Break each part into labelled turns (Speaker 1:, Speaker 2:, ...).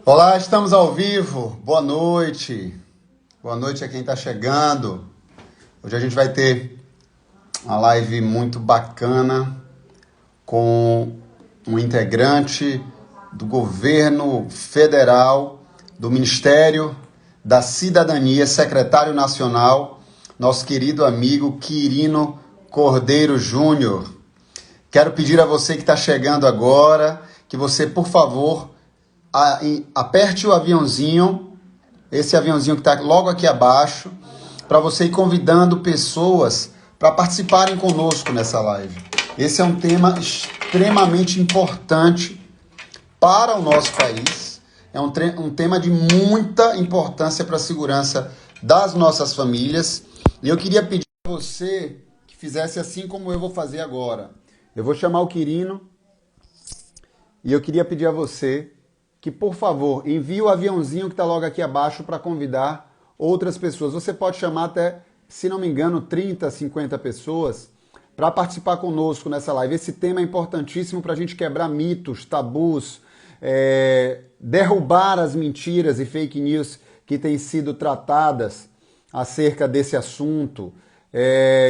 Speaker 1: Olá, estamos ao vivo. Boa noite. Boa noite a quem está chegando. Hoje a gente vai ter uma live muito bacana com um integrante do governo federal, do Ministério da Cidadania, secretário nacional, nosso querido amigo Quirino Cordeiro Júnior. Quero pedir a você que está chegando agora, que você, por favor, aperte o aviãozinho, esse aviãozinho que está logo aqui abaixo, para você ir convidando pessoas para participarem conosco nessa live. Esse é um tema extremamente importante para o nosso país, é um tema de muita importância para a segurança das nossas famílias, e eu queria pedir a você que fizesse assim como eu vou fazer agora. Eu vou chamar o Quirino e eu queria pedir a você que, por favor, envie o aviãozinho que está logo aqui abaixo para convidar outras pessoas. Você pode chamar até, se não me engano, 30, 50 pessoas para participar conosco nessa live. Esse tema é importantíssimo para a gente quebrar mitos, tabus, derrubar as mentiras e fake news que têm sido tratadas acerca desse assunto,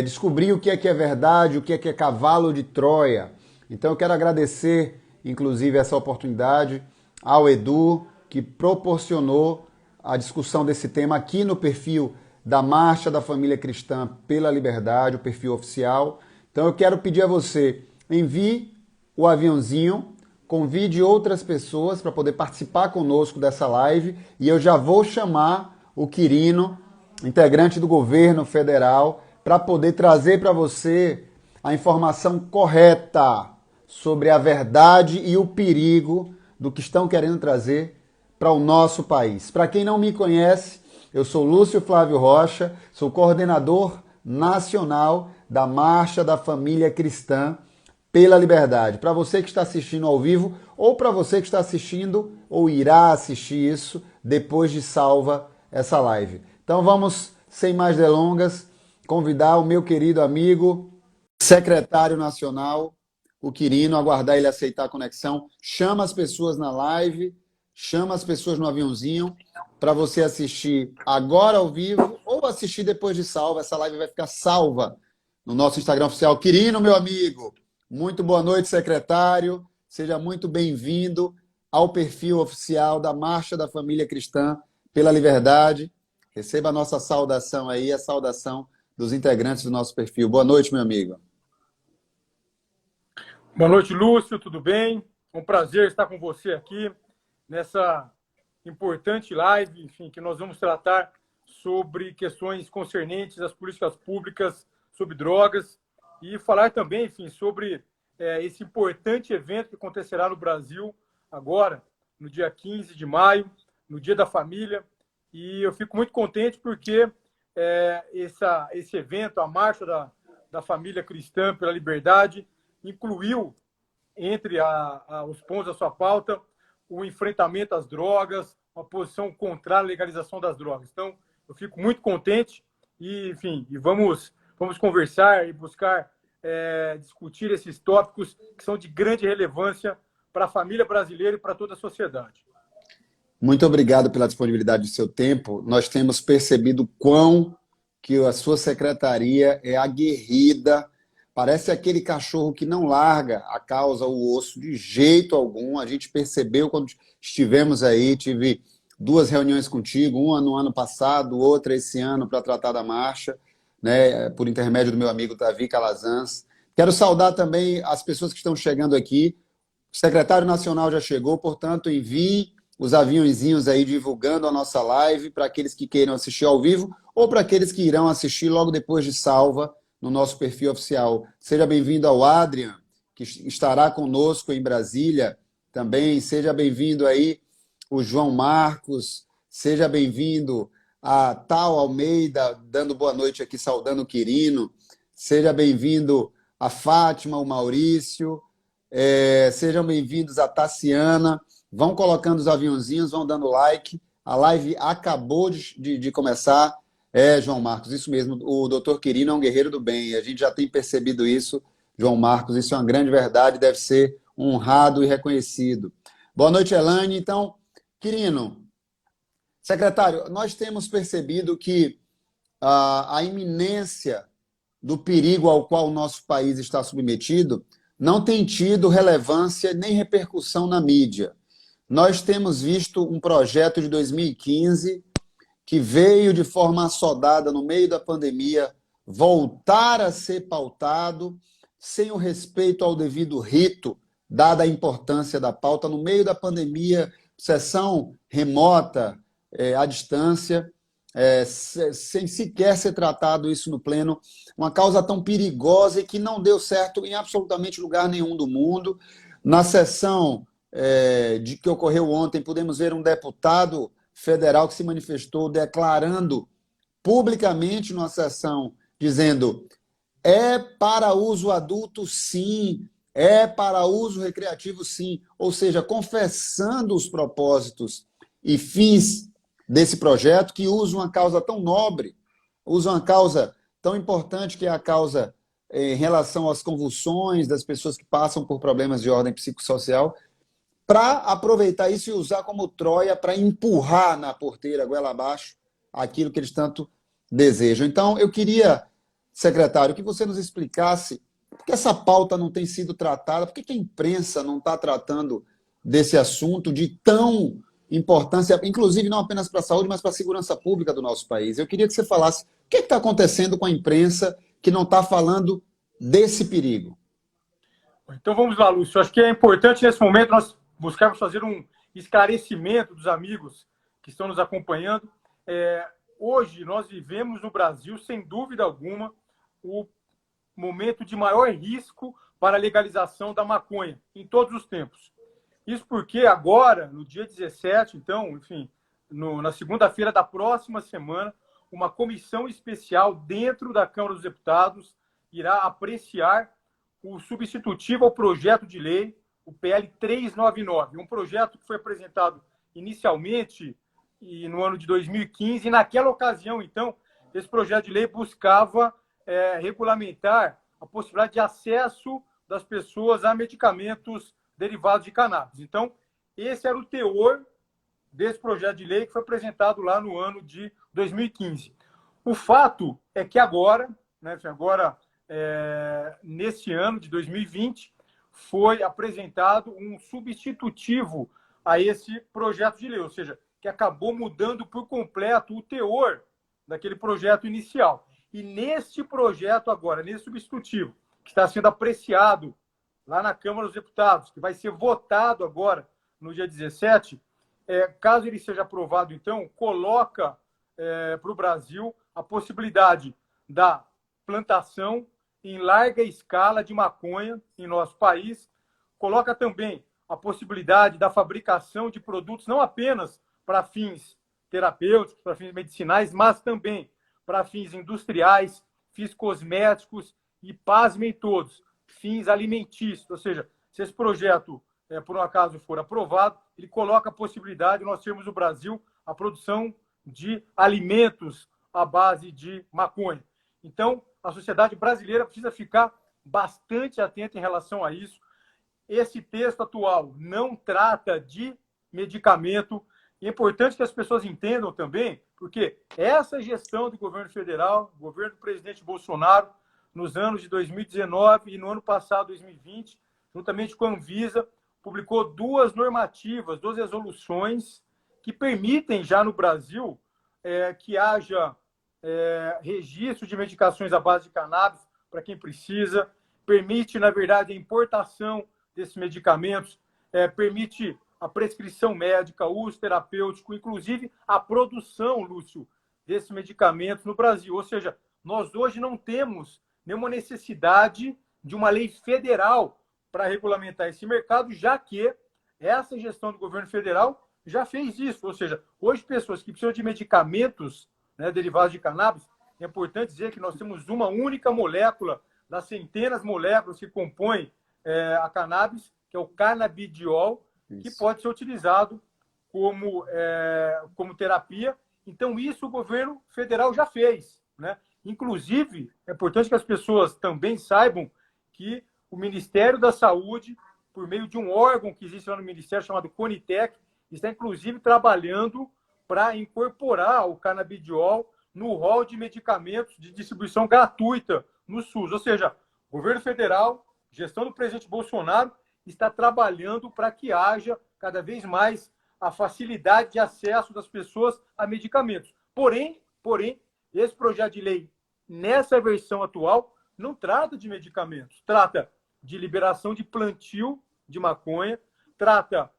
Speaker 1: descobrir o que é verdade, o que é cavalo de Troia. Então eu quero agradecer, inclusive, essa oportunidade ao Edu, que proporcionou a discussão desse tema aqui no perfil da Marcha da Família Cristã pela Liberdade, o perfil oficial. Então eu quero pedir a você, envie o aviãozinho, convide outras pessoas para poder participar conosco dessa live e eu já vou chamar o Quirino, integrante do governo federal, para poder trazer para você a informação correta sobre a verdade e o perigo do que estão querendo trazer para o nosso país. Para quem não me conhece, eu sou Lúcio Flávio Rocha, sou coordenador nacional da Marcha da Família Cristã pela Liberdade. Para você que está assistindo ao vivo ou para você que está assistindo ou irá assistir isso depois de salva essa live. Então vamos, sem mais delongas, convidar o meu querido amigo, secretário nacional, o Quirino, aguardar ele aceitar a conexão. Chama as pessoas na live, chama as pessoas no aviãozinho para você assistir agora ao vivo ou assistir depois de salva. Essa live vai ficar salva no nosso Instagram oficial. Quirino, meu amigo, muito boa noite, secretário. Seja muito bem-vindo ao perfil oficial da Marcha da Família Cristã pela Liberdade. Receba a nossa saudação aí, a saudação dos integrantes do nosso perfil. Boa noite, meu amigo.
Speaker 2: Boa noite, Lúcio, tudo bem? É um prazer estar com você aqui nessa importante live, enfim, que nós vamos tratar sobre questões concernentes às políticas públicas sobre drogas e falar também, enfim, sobre esse importante evento que acontecerá no Brasil agora, no dia 15 de maio, no Dia da Família. E eu fico muito contente porque esse evento, a Marcha da Família Cristã pela Liberdade, incluiu entre os pontos da sua pauta o enfrentamento às drogas, uma posição contra a legalização das drogas. Então, eu fico muito contente e, enfim, vamos conversar e buscar discutir esses tópicos que são de grande relevância para a família brasileira e para toda a sociedade.
Speaker 1: Muito obrigado pela disponibilidade do seu tempo. Nós temos percebido quão que a sua secretaria é aguerrida. Parece aquele cachorro que não larga a causa, o osso, de jeito algum. A gente percebeu quando estivemos aí, tive 2 reuniões contigo, uma no ano passado, outra esse ano para tratar da marcha, né, por intermédio do meu amigo Davi Calazans. Quero saudar também as pessoas que estão chegando aqui. O secretário nacional já chegou, portanto, envie os aviãozinhos aí divulgando a nossa live para aqueles que queiram assistir ao vivo ou para aqueles que irão assistir logo depois de salva no nosso perfil oficial. Seja bem-vindo ao Adrian, que estará conosco em Brasília também. Seja bem-vindo aí o João Marcos. Seja bem-vindo a Tal Almeida, dando boa noite aqui, saudando o Quirino. Seja bem-vindo a Fátima, o Maurício. Sejam bem-vindos a Tassiana. Vão colocando os aviãozinhos, vão dando like. A live acabou de começar. João Marcos, isso mesmo. O doutor Quirino é um guerreiro do bem. A gente já tem percebido isso, João Marcos. Isso é uma grande verdade, deve ser honrado e reconhecido. Boa noite, Elaine. Então, Quirino, secretário, nós temos percebido que a iminência do perigo ao qual o nosso país está submetido não tem tido relevância nem repercussão na mídia. Nós temos visto um projeto de 2015 que veio de forma assodada no meio da pandemia voltar a ser pautado sem o respeito ao devido rito, dada a importância da pauta no meio da pandemia, sessão remota, à distância, sem sequer ser tratado isso no pleno, uma causa tão perigosa e que não deu certo em absolutamente lugar nenhum do mundo. Na sessão de que ocorreu ontem, pudemos ver um deputado federal que se manifestou declarando publicamente numa sessão, dizendo: é para uso adulto, sim, é para uso recreativo, sim. Ou seja, confessando os propósitos e fins desse projeto, que usa uma causa tão nobre, usa uma causa tão importante, que é a causa em relação às convulsões das pessoas que passam por problemas de ordem psicossocial, para aproveitar isso e usar como Troia para empurrar na porteira, goela abaixo, aquilo que eles tanto desejam. Então, eu queria, secretário, que você nos explicasse por que essa pauta não tem sido tratada, por que a imprensa não está tratando desse assunto de tão importância, inclusive não apenas para a saúde, mas para a segurança pública do nosso país. Eu queria que você falasse o que está acontecendo com a imprensa que não está falando desse perigo.
Speaker 2: Então vamos lá, Lúcio. Acho que é importante nesse momento nós buscarmos fazer um esclarecimento dos amigos que estão nos acompanhando. Hoje nós vivemos no Brasil, sem dúvida alguma, o momento de maior risco para a legalização da maconha em todos os tempos. Isso porque agora, no dia 17, então, enfim, na segunda-feira da próxima semana, uma comissão especial dentro da Câmara dos Deputados irá apreciar o substitutivo ao projeto de lei, o PL 399, um projeto que foi apresentado inicialmente no ano de 2015, e naquela ocasião, então, esse projeto de lei buscava regulamentar a possibilidade de acesso das pessoas a medicamentos derivados de cannabis. Então, esse era o teor desse projeto de lei que foi apresentado lá no ano de 2015. O fato é que agora, nesse ano de 2020, foi apresentado um substitutivo a esse projeto de lei, ou seja, que acabou mudando por completo o teor daquele projeto inicial. E neste projeto agora, nesse substitutivo, que está sendo apreciado lá na Câmara dos Deputados, que vai ser votado agora no dia 17, caso ele seja aprovado, então, coloca para o Brasil a possibilidade da plantação em larga escala de maconha em nosso país, coloca também a possibilidade da fabricação de produtos não apenas para fins terapêuticos, para fins medicinais, mas também para fins industriais, fins cosméticos e, pasmem todos, fins alimentícios. Ou seja, se esse projeto, por um acaso, for aprovado, ele coloca a possibilidade de nós termos no Brasil a produção de alimentos à base de maconha. Então, a sociedade brasileira precisa ficar bastante atenta em relação a isso. Esse texto atual não trata de medicamento. E é importante que as pessoas entendam também, porque essa gestão do governo federal, do governo do presidente Bolsonaro, nos anos de 2019 e no ano passado, 2020, juntamente com a Anvisa, publicou duas normativas, duas resoluções que permitem já no Brasil que haja registro de medicações à base de cannabis para quem precisa, permite, na verdade, a importação desses medicamentos, permite a prescrição médica, o uso terapêutico, inclusive a produção, Lúcio, desses medicamentos no Brasil. Ou seja, nós hoje não temos nenhuma necessidade de uma lei federal para regulamentar esse mercado, já que essa gestão do governo federal já fez isso. Ou seja, hoje pessoas que precisam de medicamentos, derivados de cannabis, é importante dizer que nós temos uma única molécula das centenas de moléculas que compõem a cannabis, que é o canabidiol, que pode ser utilizado como terapia. Então, isso o governo federal já fez, né? Inclusive, é importante que as pessoas também saibam que o Ministério da Saúde, por meio de um órgão que existe lá no Ministério chamado Conitec, está inclusive trabalhando para incorporar o canabidiol no rol de medicamentos de distribuição gratuita no SUS. Ou seja, o governo federal, gestão do presidente Bolsonaro, está trabalhando para que haja cada vez mais a facilidade de acesso das pessoas a medicamentos. Porém, esse projeto de lei, nessa versão atual, não trata de medicamentos, trata de liberação de plantio de maconha, trata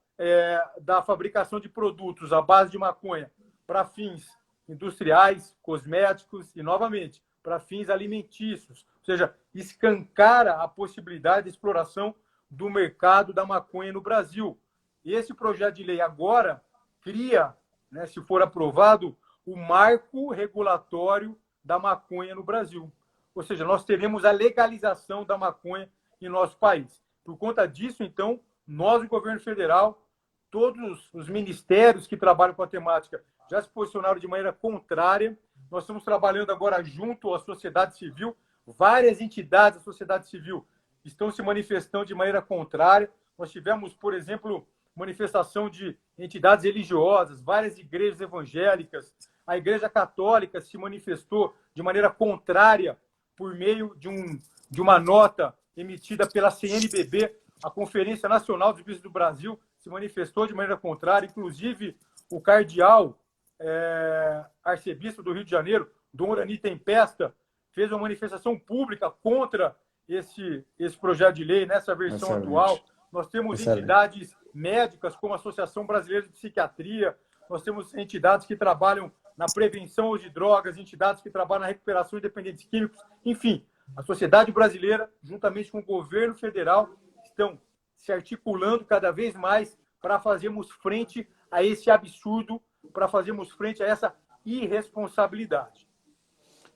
Speaker 2: da fabricação de produtos à base de maconha para fins industriais, cosméticos e, novamente, para fins alimentícios. Ou seja, escancara a possibilidade de exploração do mercado da maconha no Brasil. Esse projeto de lei agora cria, né, se for aprovado, o marco regulatório da maconha no Brasil. Ou seja, nós teremos a legalização da maconha em nosso país. Por conta disso, então, nós, o governo federal, todos os ministérios que trabalham com a temática já se posicionaram de maneira contrária. Nós estamos trabalhando agora junto à sociedade civil. Várias entidades da sociedade civil estão se manifestando de maneira contrária. Nós tivemos, por exemplo, manifestação de entidades religiosas, várias igrejas evangélicas. A Igreja Católica se manifestou de maneira contrária por meio de uma nota emitida pela CNBB. A Conferência Nacional dos Bispos do Brasil se manifestou de maneira contrária. Inclusive, o cardeal arcebispo do Rio de Janeiro, Dom Orani Tempesta, fez uma manifestação pública contra esse projeto de lei nessa versão atual. Nós temos entidades médicas, como a Associação Brasileira de Psiquiatria, nós temos entidades que trabalham na prevenção de drogas, entidades que trabalham na recuperação de dependentes químicos. Enfim, a sociedade brasileira, juntamente com o governo federal, estão se articulando cada vez mais para fazermos frente a esse absurdo, para fazermos frente a essa irresponsabilidade.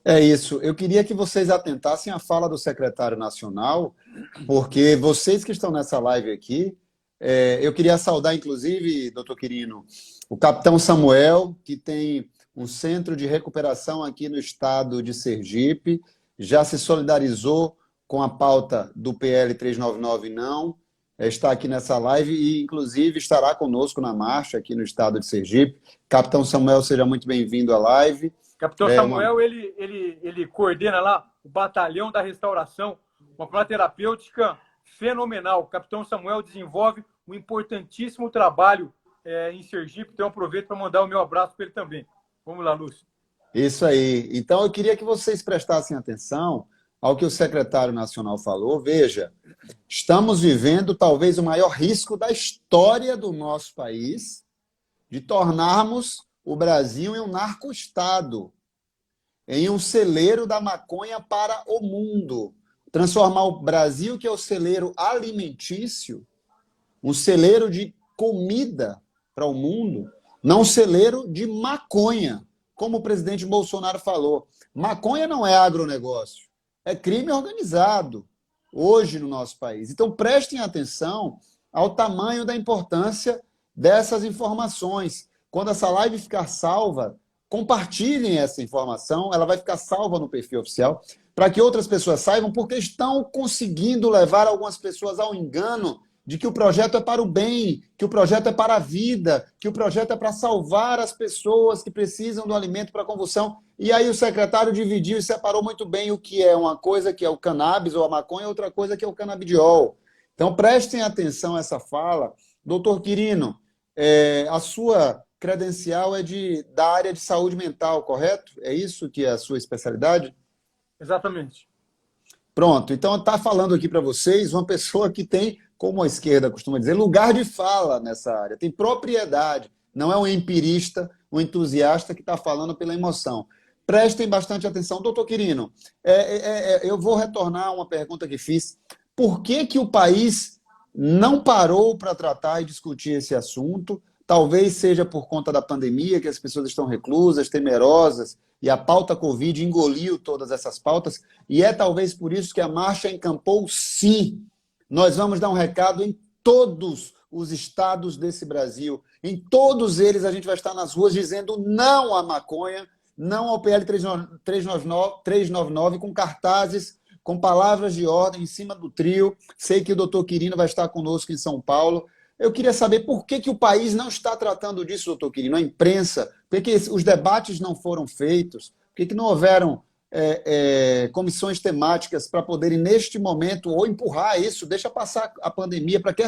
Speaker 1: É isso. Eu queria que vocês atentassem à fala do secretário nacional, porque vocês que estão nessa live aqui, eu queria saudar, inclusive, doutor Quirino, o capitão Samuel, que tem um centro de recuperação aqui no estado de Sergipe, já se solidarizou com a pauta do PL 399 não, está aqui nessa live e, inclusive, estará conosco na marcha aqui no estado de Sergipe. Capitão Samuel, seja muito bem-vindo à live.
Speaker 2: Capitão Samuel, ele coordena lá o Batalhão da Restauração, uma plana terapêutica fenomenal. O Capitão Samuel desenvolve um importantíssimo trabalho em Sergipe, então eu aproveito para mandar o meu abraço para ele também. Vamos lá, Lúcio.
Speaker 1: Isso aí. Então, eu queria que vocês prestassem atenção ao que o secretário nacional falou. Veja, estamos vivendo talvez o maior risco da história do nosso país de tornarmos o Brasil em um narco-estado, em um celeiro da maconha para o mundo. Transformar o Brasil, que é o celeiro alimentício, um celeiro de comida para o mundo, não um celeiro de maconha, como o presidente Bolsonaro falou. Maconha não é agronegócio, é crime organizado hoje no nosso país. Então, prestem atenção ao tamanho da importância dessas informações. Quando essa live ficar salva, compartilhem essa informação, ela vai ficar salva no perfil oficial, para que outras pessoas saibam, porque estão conseguindo levar algumas pessoas ao engano de que o projeto é para o bem, que o projeto é para a vida, que o projeto é para salvar as pessoas que precisam do alimento para a convulsão. E aí o secretário dividiu e separou muito bem o que é uma coisa, que é o cannabis ou a maconha, e outra coisa que é o canabidiol. Então prestem atenção a essa fala. Doutor Quirino, a sua credencial é da área de saúde mental, correto? É isso que é a sua especialidade?
Speaker 2: Exatamente.
Speaker 1: Pronto, então está falando aqui para vocês uma pessoa que tem, como a esquerda costuma dizer, lugar de fala nessa área, tem propriedade, não é um empirista, um entusiasta que está falando pela emoção. Prestem bastante atenção. Doutor Quirino, eu vou retornar a uma pergunta que fiz. Por que o país não parou para tratar e discutir esse assunto? Talvez seja por conta da pandemia, que as pessoas estão reclusas, temerosas, e a pauta Covid engoliu todas essas pautas, e é talvez por isso que a marcha encampou sim. Nós vamos dar um recado em todos os estados desse Brasil. Em todos eles a gente vai estar nas ruas dizendo não à maconha, não ao PL 399, com cartazes, com palavras de ordem em cima do trio. Sei que o doutor Quirino vai estar conosco em São Paulo. Eu queria saber por que, que o país não está tratando disso, doutor Quirino, a imprensa, por que os debates não foram feitos, por que, que não houveram comissões temáticas para poderem, neste momento, ou empurrar isso, deixa passar a pandemia, para que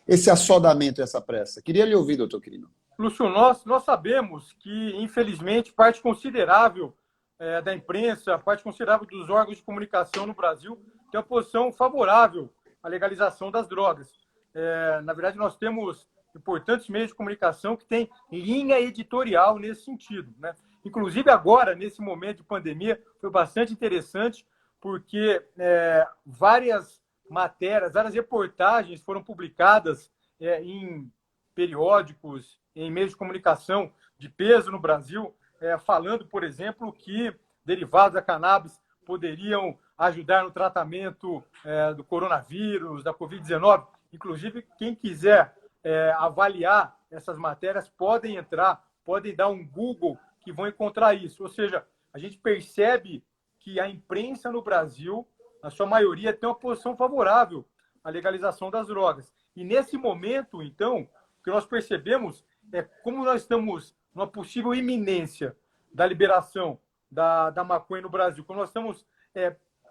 Speaker 1: esse assodamento, essa pressa. Queria lhe ouvir, doutor Quirino.
Speaker 2: Lúcio, nós sabemos que, infelizmente, parte considerável da imprensa, parte considerável dos órgãos de comunicação no Brasil tem uma posição favorável à legalização das drogas. Na verdade, nós temos importantes meios de comunicação que têm linha editorial nesse sentido, né? Inclusive, agora, nesse momento de pandemia, foi bastante interessante, porque várias matérias, várias reportagens foram publicadas em periódicos, em meios de comunicação de peso no Brasil, falando, por exemplo, que derivados da cannabis poderiam ajudar no tratamento do coronavírus, da Covid-19. Inclusive, quem quiser avaliar essas matérias podem dar um Google que vão encontrar isso. Ou seja, a gente percebe que a imprensa no Brasil, na sua maioria, tem uma posição favorável à legalização das drogas. E nesse momento, então, o que nós percebemos é como nós estamos numa possível iminência da liberação da maconha no Brasil, como nós estamos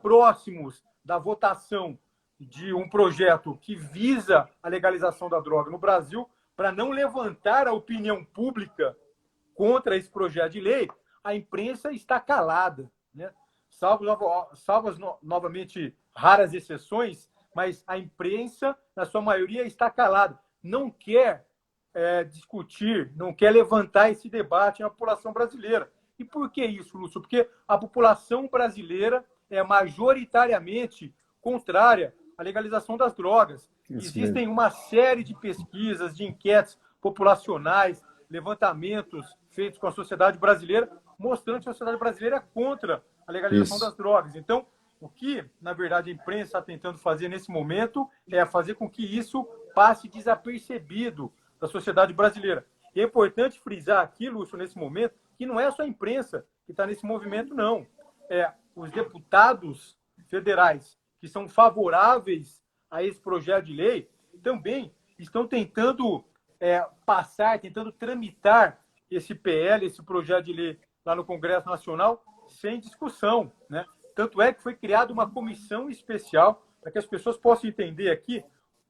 Speaker 2: próximos da votação de um projeto que visa a legalização da droga no Brasil, para não levantar a opinião pública contra esse projeto de lei, a imprensa está calada, né? Salvo novamente raras exceções, mas a imprensa, na sua maioria, está calada. Não quer discutir, não quer levantar esse debate na população brasileira. E por que isso, Lúcio? Porque a população brasileira é majoritariamente contrária à legalização das drogas. Existem uma série de pesquisas, de enquetes populacionais, levantamentos feitos com a sociedade brasileira, mostrando que a sociedade brasileira é contra a legalização das drogas. Então, o que, na verdade, a imprensa está tentando fazer nesse momento é fazer com que isso passe desapercebido da sociedade brasileira. E é importante frisar aqui, Lúcio, nesse momento, que não é só a imprensa que está nesse movimento, não. Os deputados federais que são favoráveis a esse projeto de lei também estão tentando tentando tramitar esse PL, esse projeto de lei lá no Congresso Nacional, sem discussão, né? Tanto é que foi criada uma comissão especial para que as pessoas possam entender aqui,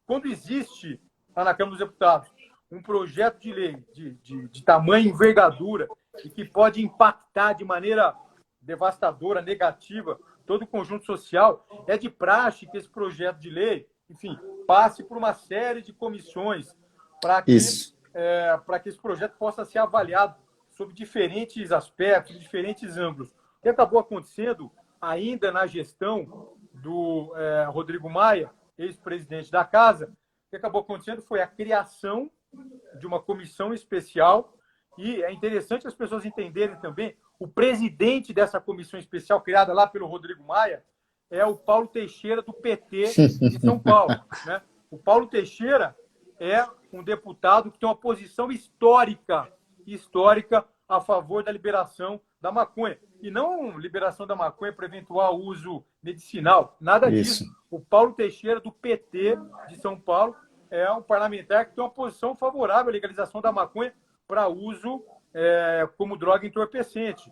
Speaker 2: quando existe lá na Câmara dos Deputados um projeto de lei de tamanha envergadura e que pode impactar de maneira devastadora, negativa, todo o conjunto social, é de praxe que esse projeto de lei, enfim, passe por uma série de comissões para que esse projeto possa ser avaliado sob diferentes aspectos, diferentes ângulos. O que acabou acontecendo ainda na gestão do Rodrigo Maia, ex-presidente da Casa, o que acabou acontecendo foi a criação de uma comissão especial, e é interessante as pessoas entenderem também, o presidente dessa comissão especial, criada lá pelo Rodrigo Maia, é o Paulo Teixeira, do PT de São Paulo, né? O Paulo Teixeira é um deputado que tem uma posição histórica a favor da liberação da maconha. E não liberação da maconha para eventual uso medicinal, nada disso. O Paulo Teixeira, do PT de São Paulo, é um parlamentar que tem uma posição favorável à legalização da maconha para uso como droga entorpecente.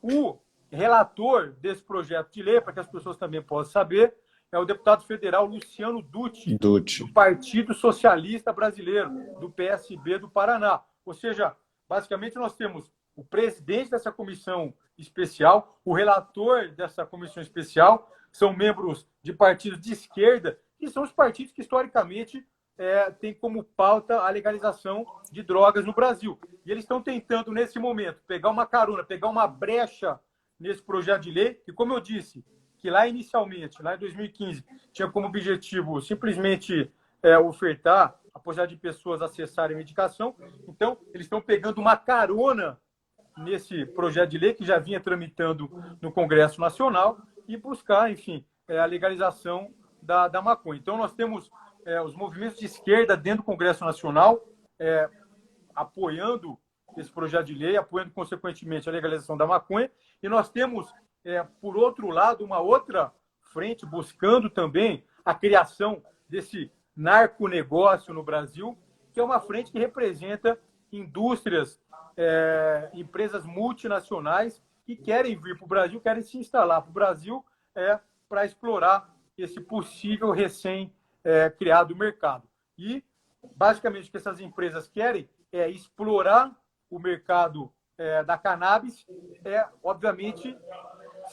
Speaker 2: O relator desse projeto de lei, para que as pessoas também possam saber, é o deputado federal Luciano Dutti, do Partido Socialista Brasileiro, do PSB do Paraná. Ou seja, basicamente nós temos o presidente dessa comissão especial, o relator dessa comissão especial, são membros de partidos de esquerda, que são os partidos que historicamente têm como pauta a legalização de drogas no Brasil. E eles estão tentando, nesse momento, pegar uma carona, pegar uma brecha nesse projeto de lei, que, como eu disse, que lá inicialmente, lá em 2015, tinha como objetivo simplesmente ofertar a possibilidade de pessoas acessarem a medicação. Então, eles estão pegando uma carona nesse projeto de lei que já vinha tramitando no Congresso Nacional e buscar, enfim, a legalização da maconha. Então, nós temos os movimentos de esquerda dentro do Congresso Nacional apoiando esse projeto de lei, apoiando, consequentemente, a legalização da maconha. E nós temos, por outro lado, uma outra frente buscando também a criação desse narconegócio no Brasil, que é uma frente que representa indústrias, empresas multinacionais que querem vir para o Brasil, querem se instalar para o Brasil para explorar esse possível recém-criado mercado. E, basicamente, o que essas empresas querem é explorar o mercado da cannabis, obviamente,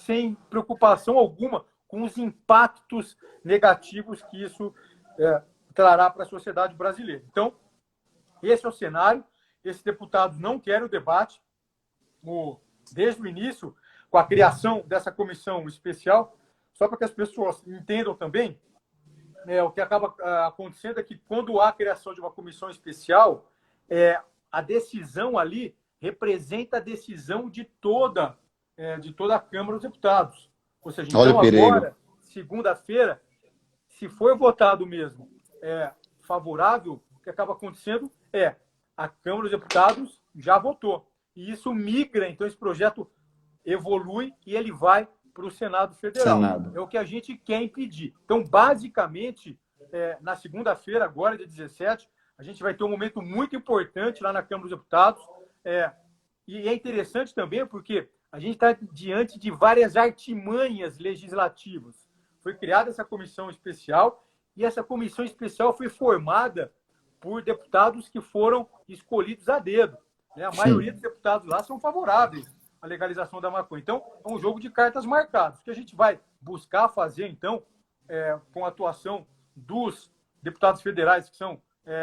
Speaker 2: sem preocupação alguma com os impactos negativos que isso trará para a sociedade brasileira. Então, esse é o cenário. Esses deputados não querem o debate. Desde o início, com a criação dessa comissão especial, só para que as pessoas entendam também, o que acaba acontecendo é que quando há a criação de uma comissão especial, a decisão ali representa a decisão de toda a Câmara dos Deputados. Ou seja, então agora, segunda-feira, se for votado mesmo favorável, o que acaba acontecendo a Câmara dos Deputados já votou. E isso migra, então esse projeto evolui e ele vai para o Senado Federal. É o que a gente quer impedir. Então, basicamente, na segunda-feira, agora, dia 17, a gente vai ter um momento muito importante lá na Câmara dos Deputados. E é interessante também porque a gente está diante de várias artimanhas legislativas. Foi criada essa comissão especial e essa comissão especial foi formada por deputados que foram escolhidos a dedo. A maioria dos deputados lá são favoráveis à legalização da maconha. Então, é um jogo de cartas marcadas. O que a gente vai buscar fazer, então, com a atuação dos deputados federais que são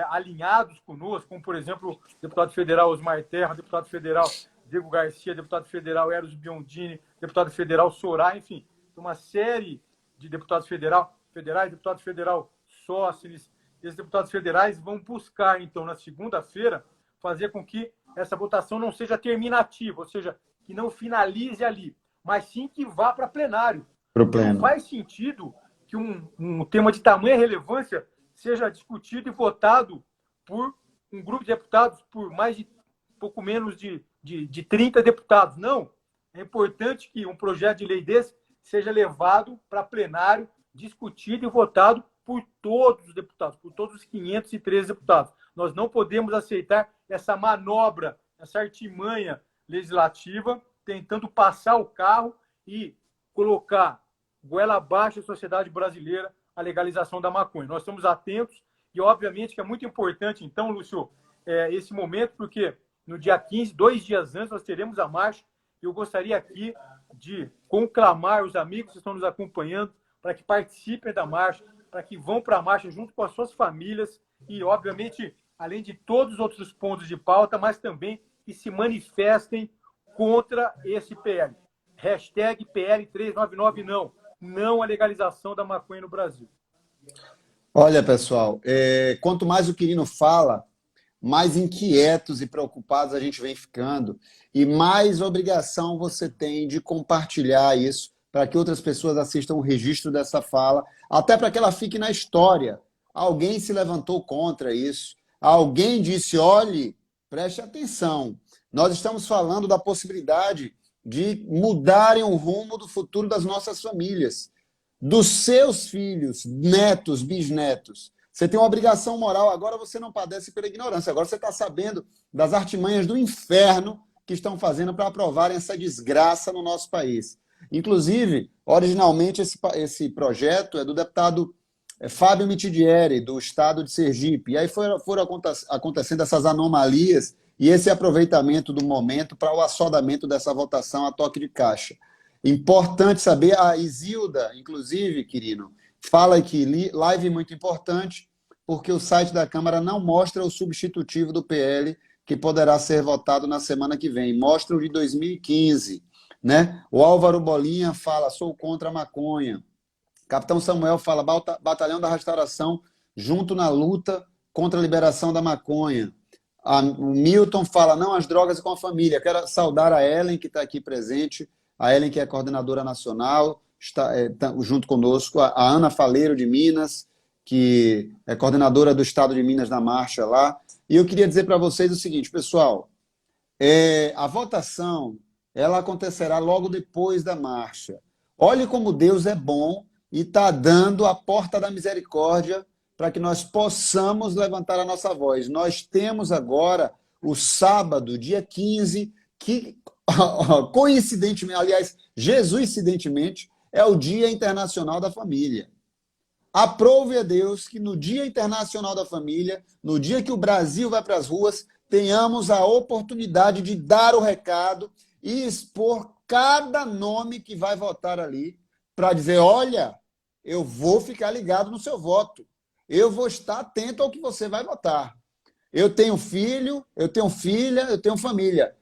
Speaker 2: alinhados conosco, como, por exemplo, o deputado federal Osmar Terra, deputado federal Diego Garcia, deputado federal Eros Biondini, deputado federal Soraya, enfim, uma série de deputados federais, deputado federal Sócines. Esses deputados federais vão buscar, então, na segunda-feira, fazer com que essa votação não seja terminativa, ou seja, que não finalize ali, mas sim que vá para plenário. Não faz sentido que um tema de tamanha relevância seja discutido e votado por um grupo de deputados, por pouco menos de 30 deputados. Não. É importante que um projeto de lei desse seja levado para plenário, discutido e votado por todos os deputados, por todos os 513 deputados. Nós não podemos aceitar essa manobra, essa artimanha legislativa, tentando passar o carro e colocar goela abaixo da sociedade brasileira a legalização da maconha. Nós estamos atentos e, obviamente, que é muito importante, então, Lúcio, esse momento, porque no dia 15, 2 dias antes, nós teremos a marcha. Eu gostaria aqui de conclamar os amigos que estão nos acompanhando para que participem da marcha, para que vão para a marcha junto com as suas famílias e, obviamente, além de todos os outros pontos de pauta, mas também que se manifestem contra esse PL. Hashtag PL399 não. Não à legalização da maconha no Brasil.
Speaker 1: Olha, pessoal, quanto mais o Quirino fala, mais inquietos e preocupados a gente vem ficando e mais obrigação você tem de compartilhar isso para que outras pessoas assistam o registro dessa fala, até para que ela fique na história. Alguém se levantou contra isso. Alguém disse, olhe, preste atenção. Nós estamos falando da possibilidade de mudarem o rumo do futuro das nossas famílias, dos seus filhos, netos, bisnetos. Você tem uma obrigação moral, agora você não padece pela ignorância, agora você está sabendo das artimanhas do inferno que estão fazendo para aprovarem essa desgraça no nosso país. Inclusive, originalmente, esse projeto é do deputado Fábio Mitidieri, do estado de Sergipe. E aí foram acontecendo essas anomalias e esse aproveitamento do momento para o assodamento dessa votação a toque de caixa. Importante saber, a Isilda, inclusive, Quirino, fala que live muito importante, porque o site da Câmara não mostra o substitutivo do PL, que poderá ser votado na semana que vem. Mostra o de 2015. Né? O Álvaro Bolinha fala, sou contra a maconha. Capitão Samuel fala, Batalhão da Restauração, junto na luta contra a liberação da maconha. O Milton fala, não às drogas e com a família. Quero saudar a Ellen, que está aqui presente, a Ellen, que é coordenadora nacional, está junto conosco, a Ana Faleiro, de Minas, que é coordenadora do Estado de Minas na marcha lá. E eu queria dizer para vocês o seguinte, pessoal, a votação ela acontecerá logo depois da marcha. Olhe como Deus é bom e está dando a porta da misericórdia para que nós possamos levantar a nossa voz. Nós temos agora o sábado, dia 15, que coincidentemente, aliás, Jesuincidentemente, é o Dia Internacional da Família. Aprove a Deus que no Dia Internacional da Família, no dia que o Brasil vai para as ruas, tenhamos a oportunidade de dar o recado e expor cada nome que vai votar ali, para dizer, olha, eu vou ficar ligado no seu voto, eu vou estar atento ao que você vai votar. Eu tenho filho, eu tenho filha, eu tenho família.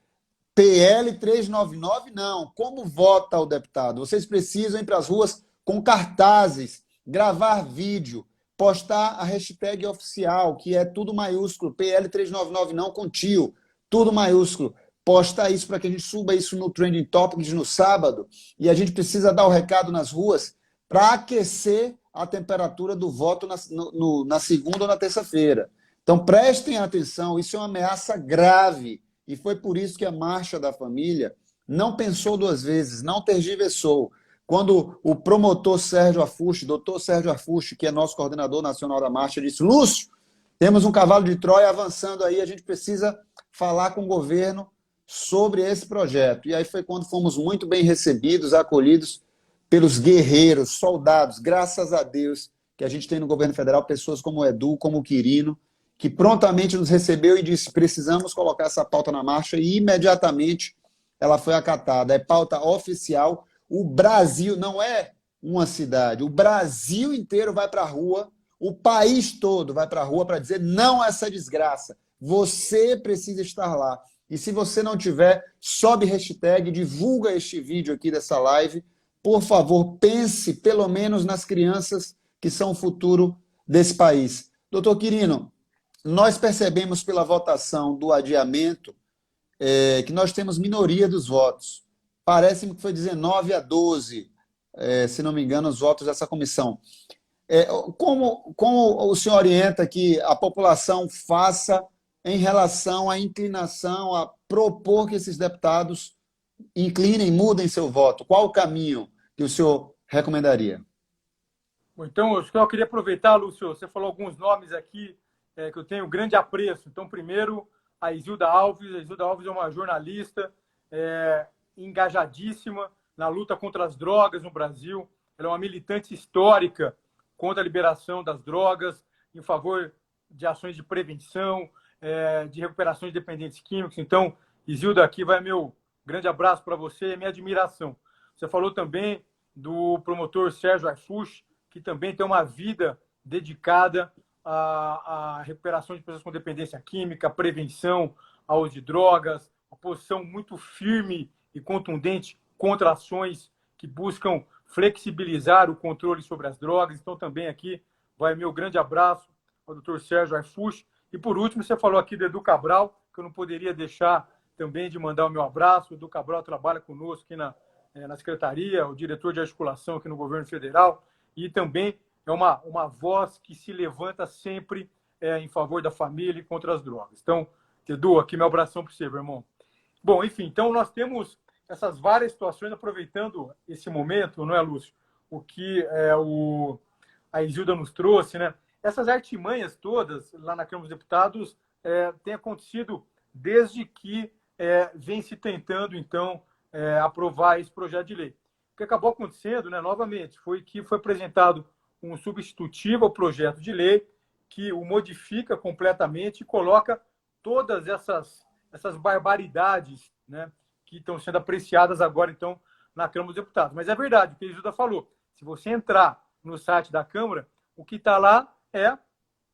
Speaker 1: PL 399, não. Como vota o deputado? Vocês precisam ir para as ruas com cartazes, gravar vídeo, postar a hashtag oficial, que é tudo maiúsculo, PL 399 não com tio, tudo maiúsculo. Posta isso para que a gente suba isso no Trending Topics no sábado. E a gente precisa dar o recado nas ruas para aquecer a temperatura do voto na segunda ou na terça-feira. Então, prestem atenção, isso é uma ameaça grave. E foi por isso que a Marcha da Família não pensou duas vezes, não tergiversou. Quando o promotor Sérgio Afushi, doutor Sérgio Afushi, que é nosso coordenador nacional da Marcha, disse, Lúcio, temos um cavalo de Troia avançando aí, a gente precisa falar com o governo sobre esse projeto. E aí foi quando fomos muito bem recebidos, acolhidos pelos guerreiros, soldados, graças a Deus, que a gente tem no governo federal pessoas como o Edu, como o Quirino, que prontamente nos recebeu e disse, precisamos colocar essa pauta na marcha, e imediatamente ela foi acatada. É pauta oficial. O Brasil não é uma cidade, o Brasil inteiro vai para a rua, o país todo vai para a rua para dizer não a essa desgraça. Você precisa estar lá. E se você não tiver, sobe hashtag, divulga este vídeo aqui dessa live. Por favor, pense pelo menos nas crianças que são o futuro desse país. Doutor Quirino, nós percebemos pela votação do adiamento que nós temos minoria dos votos. Parece-me que foi 19-12, se não me engano, os votos dessa comissão. Como o senhor orienta que a população faça em relação à inclinação, a propor que esses deputados inclinem, mudem seu voto? Qual o caminho que o senhor recomendaria?
Speaker 2: Então, eu queria aproveitar, Lúcio, você falou alguns nomes aqui que eu tenho grande apreço. Então, primeiro, a Isilda Alves. A Isilda Alves é uma jornalista engajadíssima na luta contra as drogas no Brasil. Ela é uma militante histórica contra a liberação das drogas, em favor de ações de prevenção, de recuperação de dependentes químicos. Então, Isilda, aqui vai meu grande abraço para você e minha admiração. Você falou também do promotor Sérgio Afushi, que também tem uma vida dedicada à recuperação de pessoas com dependência química, prevenção ao uso de drogas, uma posição muito firme e contundente contra ações que buscam flexibilizar o controle sobre as drogas. Então, também aqui vai meu grande abraço ao doutor Sérgio Afushi. E, por último, você falou aqui do Edu Cabral, que eu não poderia deixar também de mandar o meu abraço. O Edu Cabral trabalha conosco aqui na Secretaria, o diretor de articulação aqui no governo federal, e também é uma voz que se levanta sempre em favor da família e contra as drogas. Então, Edu, aqui meu abração para você, meu irmão. Bom, enfim, então nós temos essas várias situações, aproveitando esse momento, não é, Lúcio? O que a Isilda nos trouxe, né? Essas artimanhas todas lá na Câmara dos Deputados têm acontecido desde que vem se tentando, então, aprovar esse projeto de lei. O que acabou acontecendo, né, novamente, foi que foi apresentado um substitutivo ao projeto de lei que o modifica completamente e coloca todas essas barbaridades, né, que estão sendo apreciadas agora, então, na Câmara dos Deputados. Mas é verdade, o que a Isilda falou. Se você entrar no site da Câmara, o que está lá é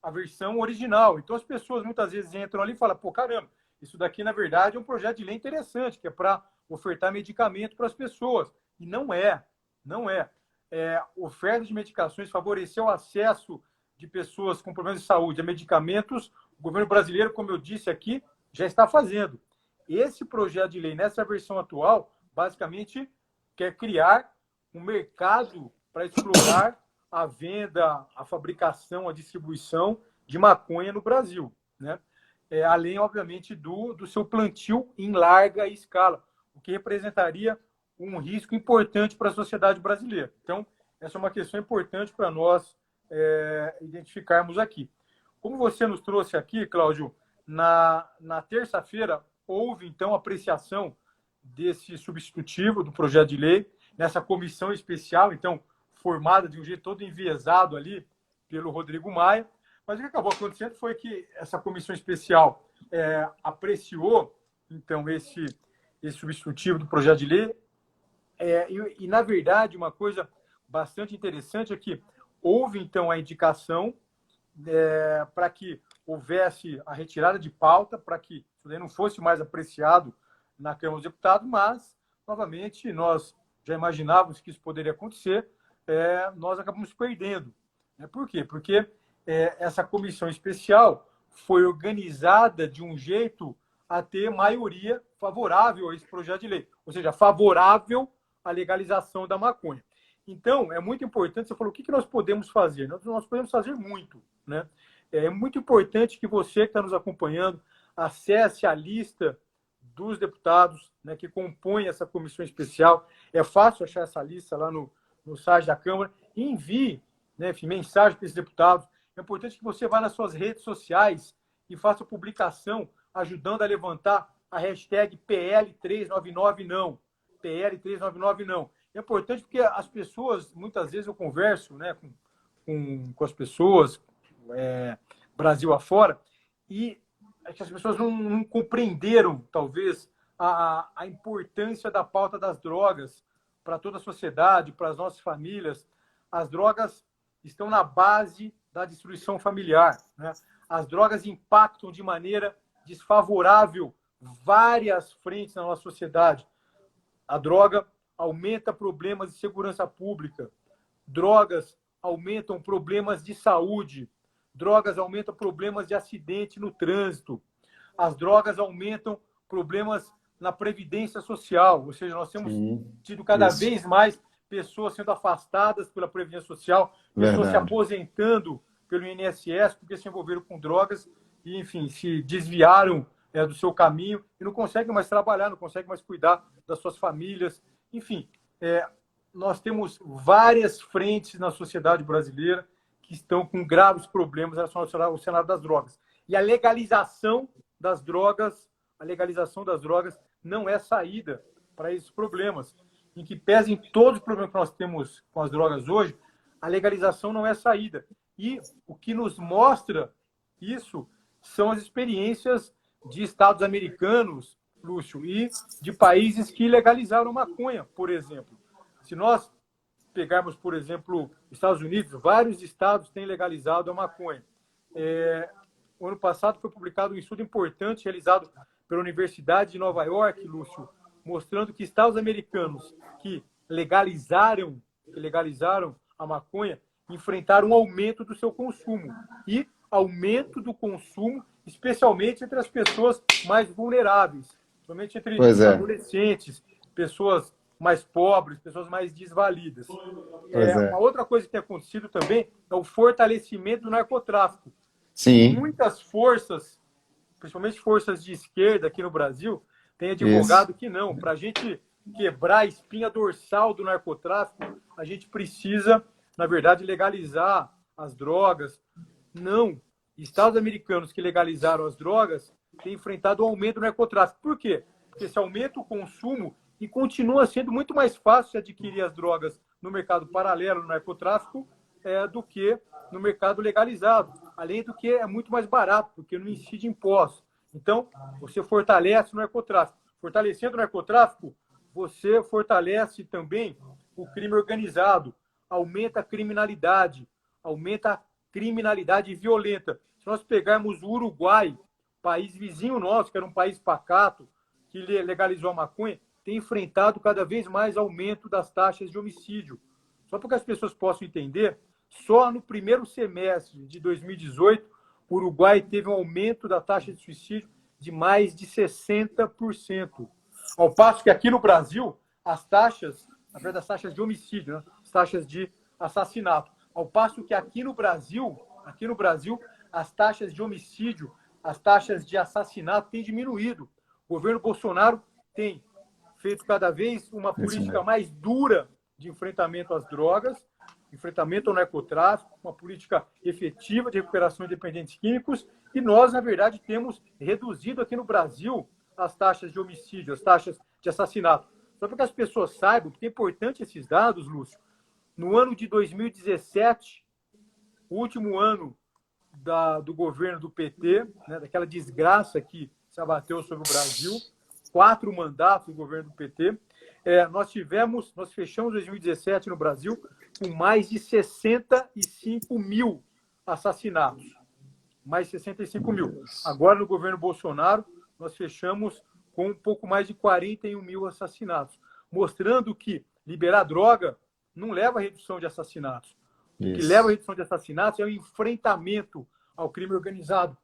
Speaker 2: a versão original. Então, as pessoas muitas vezes entram ali e falam, pô, caramba, isso daqui, na verdade, é um projeto de lei interessante, que é para ofertar medicamento para as pessoas. E não é. Oferta de medicações, favorecer o acesso de pessoas com problemas de saúde a medicamentos, o governo brasileiro, como eu disse aqui, já está fazendo. Esse projeto de lei, nessa versão atual, basicamente quer criar um mercado para explorar a venda, a fabricação, a distribuição de maconha no Brasil, né? Além, obviamente, do seu plantio em larga escala, o que representaria um risco importante para a sociedade brasileira. Então, essa é uma questão importante para nós identificarmos aqui. Como você nos trouxe aqui, Cláudio, na terça-feira houve, então, apreciação desse substitutivo do projeto de lei nessa comissão especial, então, formada de um jeito todo enviesado ali pelo Rodrigo Maia. Mas o que acabou acontecendo foi que essa comissão especial apreciou, então, esse substitutivo do projeto de lei. E, na verdade, uma coisa bastante interessante é que houve, então, a indicação para que houvesse a retirada de pauta, para que isso daí não fosse mais apreciado na Câmara dos Deputados, mas, novamente, nós já imaginávamos que isso poderia acontecer, nós acabamos perdendo. Por quê? Porque essa comissão especial foi organizada de um jeito a ter maioria favorável a esse projeto de lei, ou seja, favorável à legalização da maconha. Então, é muito importante, você falou, o que nós podemos fazer? Nós podemos fazer muito, né? É muito importante que você que está nos acompanhando acesse a lista dos deputados, né, que compõem essa comissão especial. É fácil achar essa lista lá no site da Câmara. E envie, né, enfim, mensagem para esses deputados. É importante que você vá nas suas redes sociais e faça publicação ajudando a levantar a hashtag PL399não. PL399não. É importante porque as pessoas, muitas vezes eu converso, né, com as pessoas, Brasil afora, e as pessoas não compreenderam, talvez, a importância da pauta das drogas para toda a sociedade, para as nossas famílias. As drogas estão na base da destruição familiar, né? As drogas impactam de maneira desfavorável várias frentes na nossa sociedade. A droga aumenta problemas de segurança pública, drogas aumentam problemas de saúde, drogas aumentam problemas de acidente no trânsito, as drogas aumentam problemas na previdência social, ou seja, nós temos tido cada vez mais pessoas sendo afastadas pela previdência social, pessoas se aposentando pelo INSS porque se envolveram com drogas e, enfim, se desviaram do seu caminho e não conseguem mais trabalhar, não conseguem mais cuidar das suas famílias. Enfim, nós temos várias frentes na sociedade brasileira que estão com graves problemas relacionados ao cenário das drogas. E a legalização das drogas não é saída para esses problemas. Em que pesem todos os problemas que nós temos com as drogas hoje, a legalização não é saída. E o que nos mostra isso são as experiências de estados americanos, Lúcio, e de países que legalizaram maconha, por exemplo. Se nós pegarmos, por exemplo, Estados Unidos, vários estados têm legalizado a maconha. O ano passado foi publicado um estudo importante realizado pela Universidade de Nova York, Lúcio, mostrando que estados americanos que legalizaram a maconha enfrentaram um aumento do seu consumo e aumento do consumo, especialmente entre as pessoas mais vulneráveis, principalmente entre adolescentes, pessoas mais pobres, pessoas mais desvalidas. Uma outra coisa que tem acontecido também é o fortalecimento do narcotráfico.
Speaker 1: Sim.
Speaker 2: Muitas forças, principalmente forças de esquerda aqui no Brasil, têm advogado que não. Para a gente quebrar a espinha dorsal do narcotráfico, a gente precisa, na verdade, legalizar as drogas. Não. Estados americanos que legalizaram as drogas têm enfrentado o aumento do narcotráfico. Por quê? Porque se aumenta o consumo e continua sendo muito mais fácil adquirir as drogas no mercado paralelo, no narcotráfico, do que no mercado legalizado. Além do que é muito mais barato, porque não incide impostos. Então, você fortalece o narcotráfico. Fortalecendo o narcotráfico, você fortalece também o crime organizado, aumenta a criminalidade violenta. Se nós pegarmos o Uruguai, país vizinho nosso, que era um país pacato, que legalizou a maconha, tem enfrentado cada vez mais aumento das taxas de homicídio. Só para que as pessoas possam entender, só no primeiro semestre de 2018, o Uruguai teve um aumento da taxa de suicídio de mais de 60%. Ao passo que aqui no Brasil, as taxas de homicídio, né? As taxas de assassinato. Ao passo que aqui no Brasil, as taxas de homicídio, as taxas de assassinato têm diminuído. O governo Bolsonaro tem feito cada vez uma política mais dura de enfrentamento às drogas, enfrentamento ao narcotráfico, uma política efetiva de recuperação de dependentes químicos, e nós, na verdade, temos reduzido aqui no Brasil as taxas de homicídio, as taxas de assassinato. Só para que as pessoas saibam, porque é importante esses dados, Lúcio, no ano de 2017, o último ano do governo do PT, né, daquela desgraça que se abateu sobre o Brasil, 4 mandatos do governo do PT, nós fechamos 2017 no Brasil com mais de 65 mil assassinatos. Mais de 65 mil. Agora, no governo Bolsonaro, nós fechamos com um pouco mais de 41 mil assassinatos, mostrando que liberar droga não leva à redução de assassinatos. O que leva à redução de assassinatos é o enfrentamento ao crime organizado,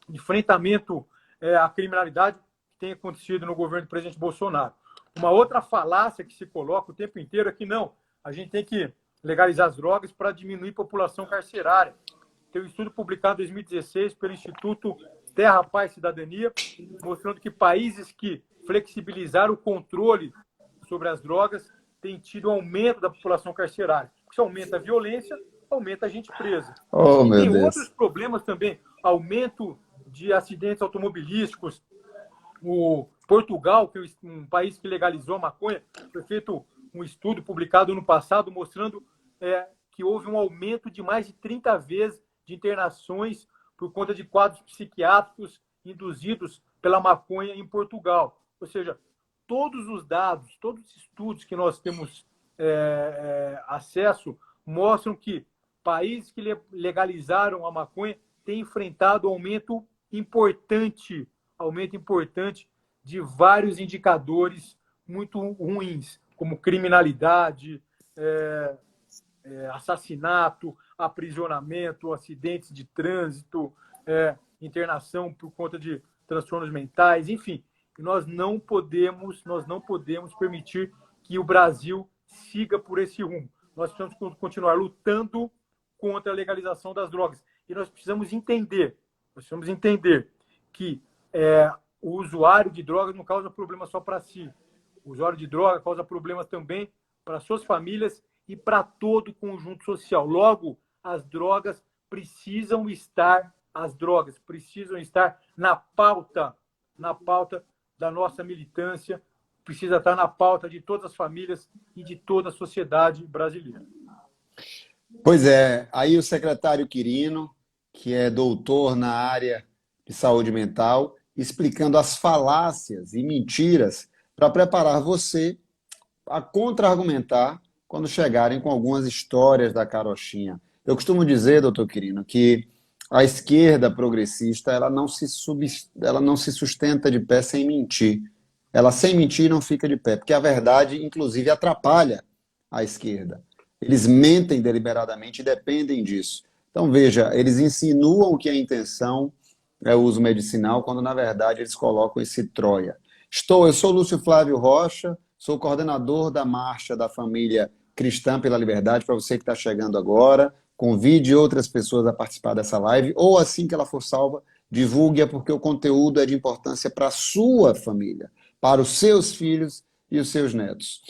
Speaker 2: enfrentamento à criminalidade que tem acontecido no governo do presidente Bolsonaro. Uma outra falácia que se coloca o tempo inteiro é que não, a gente tem que legalizar as drogas para diminuir a população carcerária. Tem um estudo publicado em 2016 pelo Instituto Terra, Paz e Cidadania, mostrando que países que flexibilizaram o controle sobre as drogas têm tido aumento da população carcerária. Isso aumenta a violência, aumenta a gente presa.
Speaker 1: Oh,
Speaker 2: e
Speaker 1: meu
Speaker 2: tem
Speaker 1: Deus.
Speaker 2: outros problemas também, aumento de acidentes automobilísticos. O Portugal, que é um país que legalizou a maconha, foi feito um estudo publicado no passado mostrando que houve um aumento de mais de 30 vezes de internações por conta de quadros psiquiátricos induzidos pela maconha em Portugal. Ou seja, todos os dados, todos os estudos que nós temos acesso mostram que países que legalizaram a maconha têm enfrentado aumento importante de vários indicadores muito ruins, como criminalidade, assassinato, aprisionamento, acidentes de trânsito, internação por conta de transtornos mentais, enfim. Nós não podemos permitir que o Brasil siga por esse rumo. Nós precisamos continuar lutando contra a legalização das drogas. E nós precisamos entender que o usuário de drogas não causa problema só para si. O usuário de droga causa problemas também para suas famílias e para todo o conjunto social. Logo, as drogas precisam estar na pauta da nossa militância, precisa estar na pauta de todas as famílias e de toda a sociedade brasileira.
Speaker 1: Pois é, aí o secretário Quirino, que é doutor na área de saúde mental, explicando as falácias e mentiras para preparar você a contra-argumentar quando chegarem com algumas histórias da carochinha. Eu costumo dizer, doutor Quirino, que a esquerda progressista ela não se sustenta de pé sem mentir. Ela sem mentir não fica de pé, porque a verdade, inclusive, atrapalha a esquerda. Eles mentem deliberadamente e dependem disso. Então, veja, eles insinuam que a intenção é o uso medicinal, quando, na verdade, eles colocam esse Troia. Eu sou Lúcio Flávio Rocha, sou coordenador da Marcha da Família Cristã pela Liberdade, para você que está chegando agora. Convide outras pessoas a participar dessa live, ou assim que ela for salva, divulgue-a, porque o conteúdo é de importância para a sua família, para os seus filhos e os seus netos.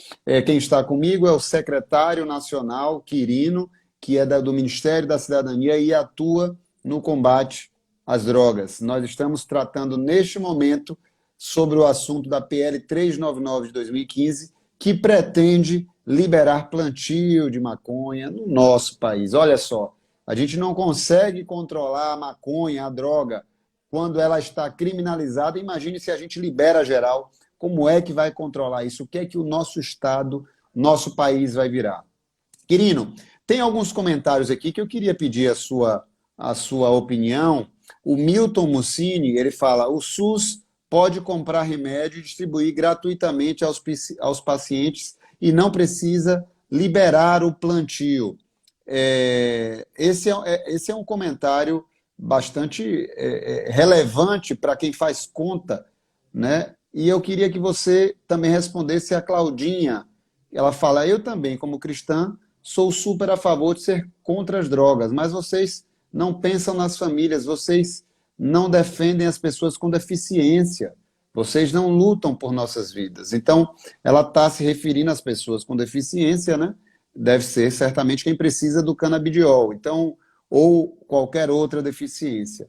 Speaker 1: Quem está comigo é o secretário nacional Quirino, que é do Ministério da Cidadania e atua no combate às drogas. Nós estamos tratando neste momento sobre o assunto da PL 399 de 2015, que pretende liberar plantio de maconha no nosso país. Olha só, a gente não consegue controlar a maconha, a droga, quando ela está criminalizada. Imagine se a gente libera geral, como é que vai controlar isso? O que é que o nosso Estado, nosso país vai virar? Quirino, tem alguns comentários aqui que eu queria pedir a sua opinião. O Milton Mussini, ele fala, o SUS pode comprar remédio e distribuir gratuitamente aos pacientes e não precisa liberar o plantio. Esse é um comentário bastante relevante para quem faz conta, né? E eu queria que você também respondesse a Claudinha. Ela fala, eu também, como cristã, sou super a favor de ser contra as drogas, mas vocês não pensam nas famílias, vocês não defendem as pessoas com deficiência, vocês não lutam por nossas vidas. Então, ela está se referindo às pessoas com deficiência, né? deve ser certamente quem precisa do canabidiol, então, ou qualquer outra deficiência.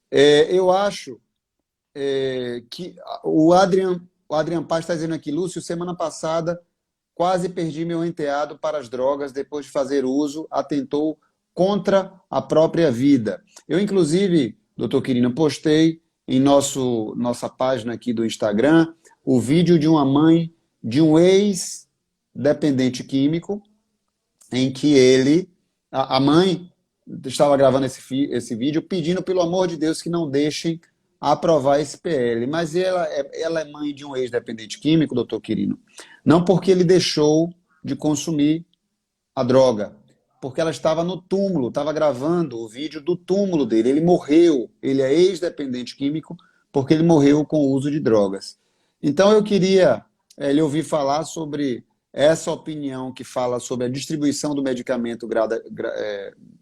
Speaker 1: Eu acho que o Adrian Paz está dizendo aqui, Lúcio, semana passada quase perdi meu enteado para as drogas depois de fazer uso, atentou contra a própria vida. Eu, inclusive, doutor Quirino, postei em nossa página aqui do Instagram o vídeo de uma mãe de um ex-dependente químico, em que a mãe estava gravando esse vídeo pedindo, pelo amor de Deus, que não deixem aprovar esse PL. Mas ela é mãe de um ex-dependente químico, doutor Quirino, não porque ele deixou de consumir a droga, porque ela estava no túmulo, estava gravando o vídeo do túmulo dele. Ele morreu, ele é ex-dependente químico porque ele morreu com o uso de drogas. Então eu queria lhe ouvir falar sobre essa opinião que fala sobre a distribuição do medicamento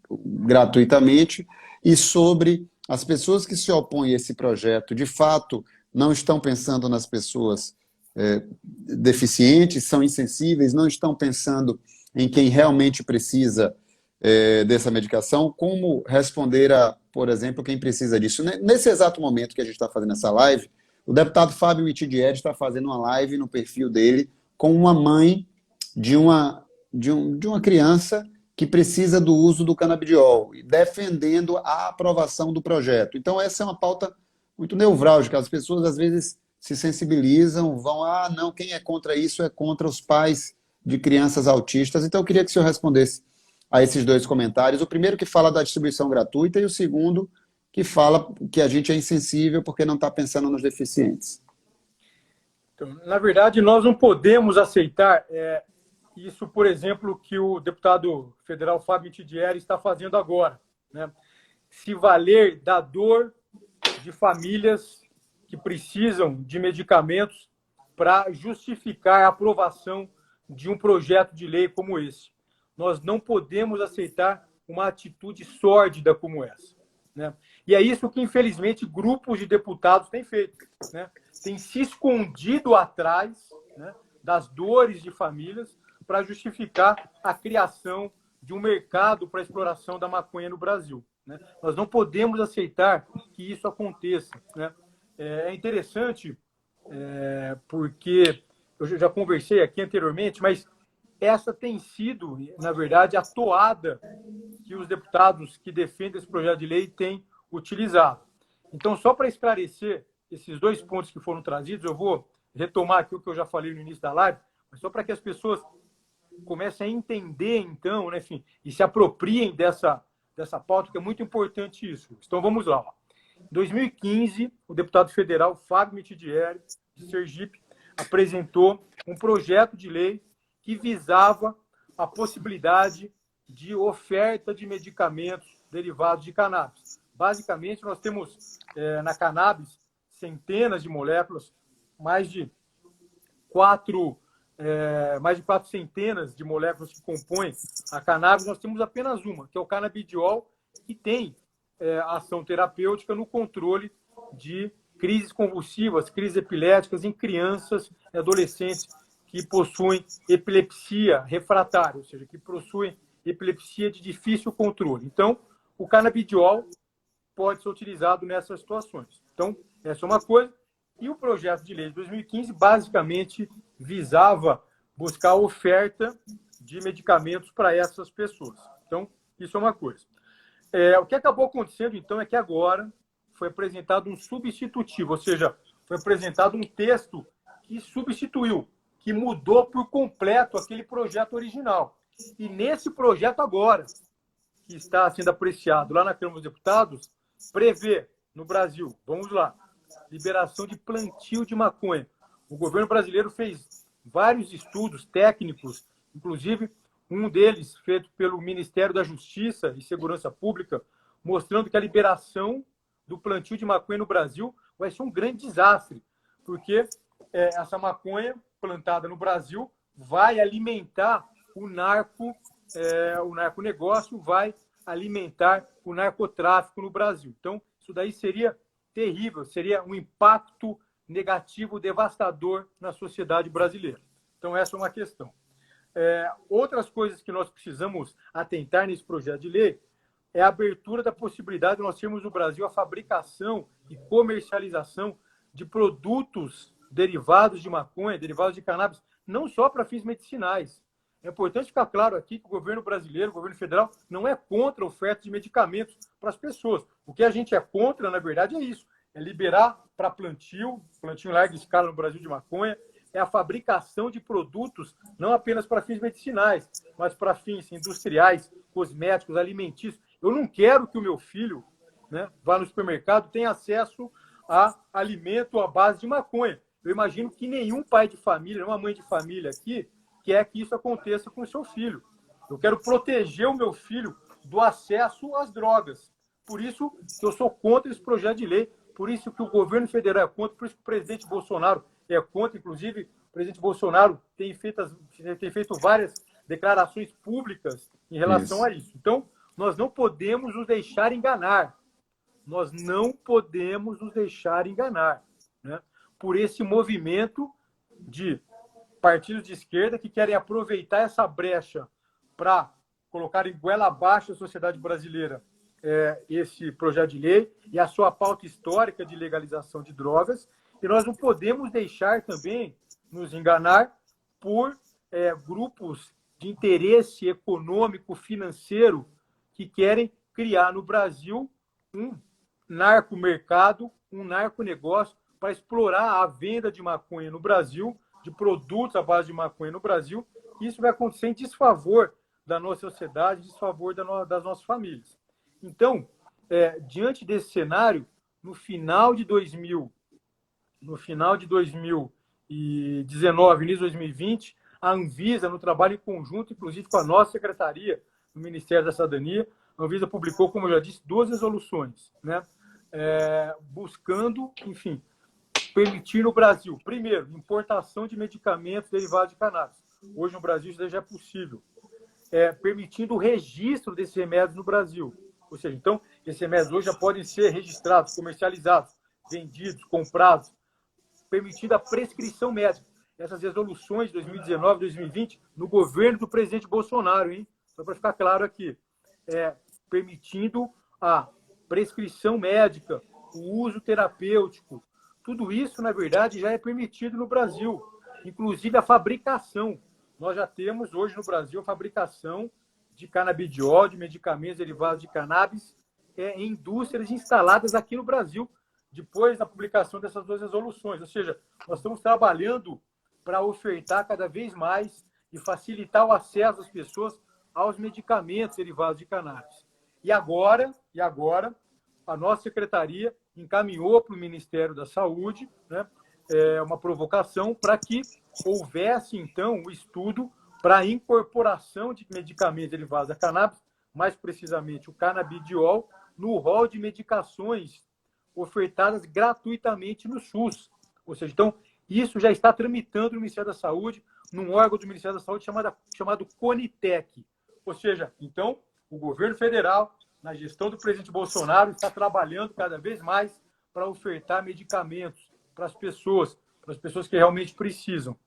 Speaker 1: gratuitamente e sobre as pessoas que se opõem a esse projeto, de fato, não estão pensando nas pessoas deficientes, são insensíveis, não estão pensando em quem realmente precisa dessa medicação, como responder a, por exemplo, quem precisa disso. Nesse exato momento que a gente está fazendo essa live, o deputado Fábio Mitidieri está fazendo uma live no perfil dele com uma mãe de uma criança que precisa do uso do canabidiol, defendendo a aprovação do projeto. Então, essa é uma pauta muito nevrálgica. As pessoas, às vezes, se sensibilizam, vão, não, quem é contra isso é contra os pais de crianças autistas. Então, eu queria que o senhor respondesse a esses dois comentários. O primeiro que fala da distribuição gratuita e o segundo que fala que a gente é insensível porque não está pensando nos deficientes.
Speaker 2: Então, na verdade, nós não podemos aceitar isso, por exemplo, que o deputado federal Fábio Mitidieri está fazendo agora, né? Se valer da dor de famílias que precisam de medicamentos para justificar a aprovação de um projeto de lei como esse. Nós não podemos aceitar uma atitude sórdida como essa, né? E é isso que, infelizmente, grupos de deputados têm feito, né? Tem se escondido atrás, né, das dores de famílias para justificar a criação de um mercado para a exploração da maconha no Brasil, né? Nós não podemos aceitar que isso aconteça, né? É interessante, porque eu já conversei aqui anteriormente, mas essa tem sido, na verdade, a toada que os deputados que defendem esse projeto de lei têm utilizado. Então, só para esclarecer esses dois pontos que foram trazidos, eu vou retomar aqui o que eu já falei no início da live, mas só para que as pessoas comecem a entender, então, né, enfim, e se apropriem dessa pauta, que é muito importante isso. Então, vamos lá. Em 2015, o deputado federal Fábio Mitidieri, de Sergipe, apresentou um projeto de lei que visava a possibilidade de oferta de medicamentos derivados de cannabis. Basicamente, nós temos na cannabis centenas de moléculas, mais de quatro centenas de moléculas que compõem a cannabis. Nós temos apenas uma, que é o canabidiol, que tem ação terapêutica no controle de crises convulsivas, crises epiléticas em crianças e adolescentes que possuem epilepsia refratária, ou seja, que possuem epilepsia de difícil controle. Então, o canabidiol pode ser utilizado nessas situações. Então, essa é uma coisa. E o projeto de lei de 2015, basicamente, visava buscar a oferta de medicamentos para essas pessoas. Então, isso é uma coisa. O que acabou acontecendo, então, é que agora foi apresentado um substitutivo, ou seja, foi apresentado um texto que substituiu, que mudou por completo aquele projeto original. E nesse projeto agora, que está sendo apreciado lá na Câmara dos Deputados, prevê no Brasil, vamos lá, liberação de plantio de maconha. O governo brasileiro fez vários estudos técnicos, inclusive um deles feito pelo Ministério da Justiça e Segurança Pública, mostrando que a liberação do plantio de maconha no Brasil vai ser um grande desastre, porque essa maconha plantada no Brasil vai alimentar o narconegócio, vai alimentar o narcotráfico no Brasil. Então, isso daí seria terrível, seria um impacto negativo, devastador na sociedade brasileira. Então, essa é uma questão. Outras coisas que nós precisamos atentar nesse projeto de lei é a abertura da possibilidade de nós termos no Brasil a fabricação e comercialização de produtos derivados de maconha, derivados de cannabis, não só para fins medicinais. É importante ficar claro aqui que o governo brasileiro, o governo federal, não é contra a oferta de medicamentos para as pessoas. O que a gente é contra, na verdade, é isso. É liberar para plantio em larga escala no Brasil de maconha, é a fabricação de produtos não apenas para fins medicinais, mas para fins industriais, cosméticos, alimentícios. Eu não quero que o meu filho, né, vá no supermercado e tenha acesso a alimento à base de maconha. Eu imagino que nenhum pai de família, nenhuma mãe de família aqui quer que isso aconteça com o seu filho. Eu quero proteger o meu filho do acesso às drogas. Por isso que eu sou contra esse projeto de lei, por isso que o governo federal é contra, por isso que o presidente Bolsonaro é contra. Inclusive, o presidente Bolsonaro tem feito várias declarações públicas em relação a isso. Então, nós não podemos nos deixar enganar. Nós não podemos nos deixar enganar, né, por esse movimento de partidos de esquerda que querem aproveitar essa brecha para colocar em goela abaixo a sociedade brasileira esse projeto de lei e a sua pauta histórica de legalização de drogas. E nós não podemos deixar também nos enganar por grupos de interesse econômico, financeiro, que querem criar no Brasil um narcomercado, um narconegócio para explorar a venda de maconha no Brasil, de produtos à base de maconha no Brasil. Isso vai acontecer em desfavor da nossa sociedade, em desfavor das nossas famílias. Então, diante desse cenário, no final de 2019, início de 2020, a Anvisa, no trabalho em conjunto, inclusive com a nossa secretaria do Ministério da Cidadania, a Anvisa publicou, como eu já disse, 2 resoluções, né, buscando, enfim, permitir no Brasil, primeiro, importação de medicamentos derivados de cannabis. Hoje no Brasil isso já é possível. Permitindo o registro desses remédios no Brasil. Ou seja, então, esses remédios hoje já podem ser registrados, comercializados, vendidos, comprados, permitindo a prescrição médica. Essas resoluções de 2019, 2020, no governo do presidente Bolsonaro, hein? Só para ficar claro aqui, permitindo a prescrição médica, o uso terapêutico. Tudo isso, na verdade, já é permitido no Brasil, inclusive a fabricação. Nós já temos hoje no Brasil a fabricação de canabidiol, de medicamentos derivados de cannabis, em indústrias instaladas aqui no Brasil, depois da publicação dessas 2 resoluções. Ou seja, nós estamos trabalhando para ofertar cada vez mais e facilitar o acesso das pessoas aos medicamentos derivados de cannabis. E agora, a nossa secretaria encaminhou para o Ministério da Saúde, né, uma provocação para que houvesse, então, o estudo para a incorporação de medicamentos derivados da cannabis, mais precisamente o canabidiol, no rol de medicações ofertadas gratuitamente no SUS. Ou seja, então, isso já está tramitando no Ministério da Saúde, num órgão do Ministério da Saúde chamado CONITEC. Ou seja, então, o governo federal, na gestão do presidente Bolsonaro, está trabalhando cada vez mais para ofertar medicamentos para as pessoas que realmente precisam.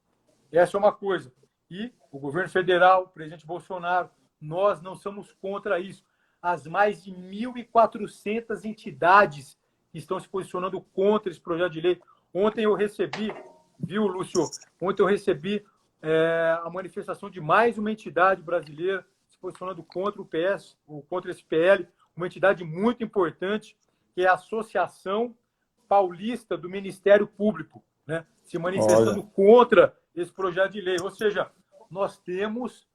Speaker 2: Essa é uma coisa. E o governo federal, o presidente Bolsonaro, nós não somos contra isso. As mais de 1.400 entidades que estão se posicionando contra esse projeto de lei. Ontem eu recebi, viu, Lúcio? Ontem eu recebi a manifestação de mais uma entidade brasileira se posicionando contra o PS, ou contra esse PL, uma entidade muito importante, que é a Associação Paulista do Ministério Público, né? Se manifestando contra esse projeto de lei. Ou seja, nós temos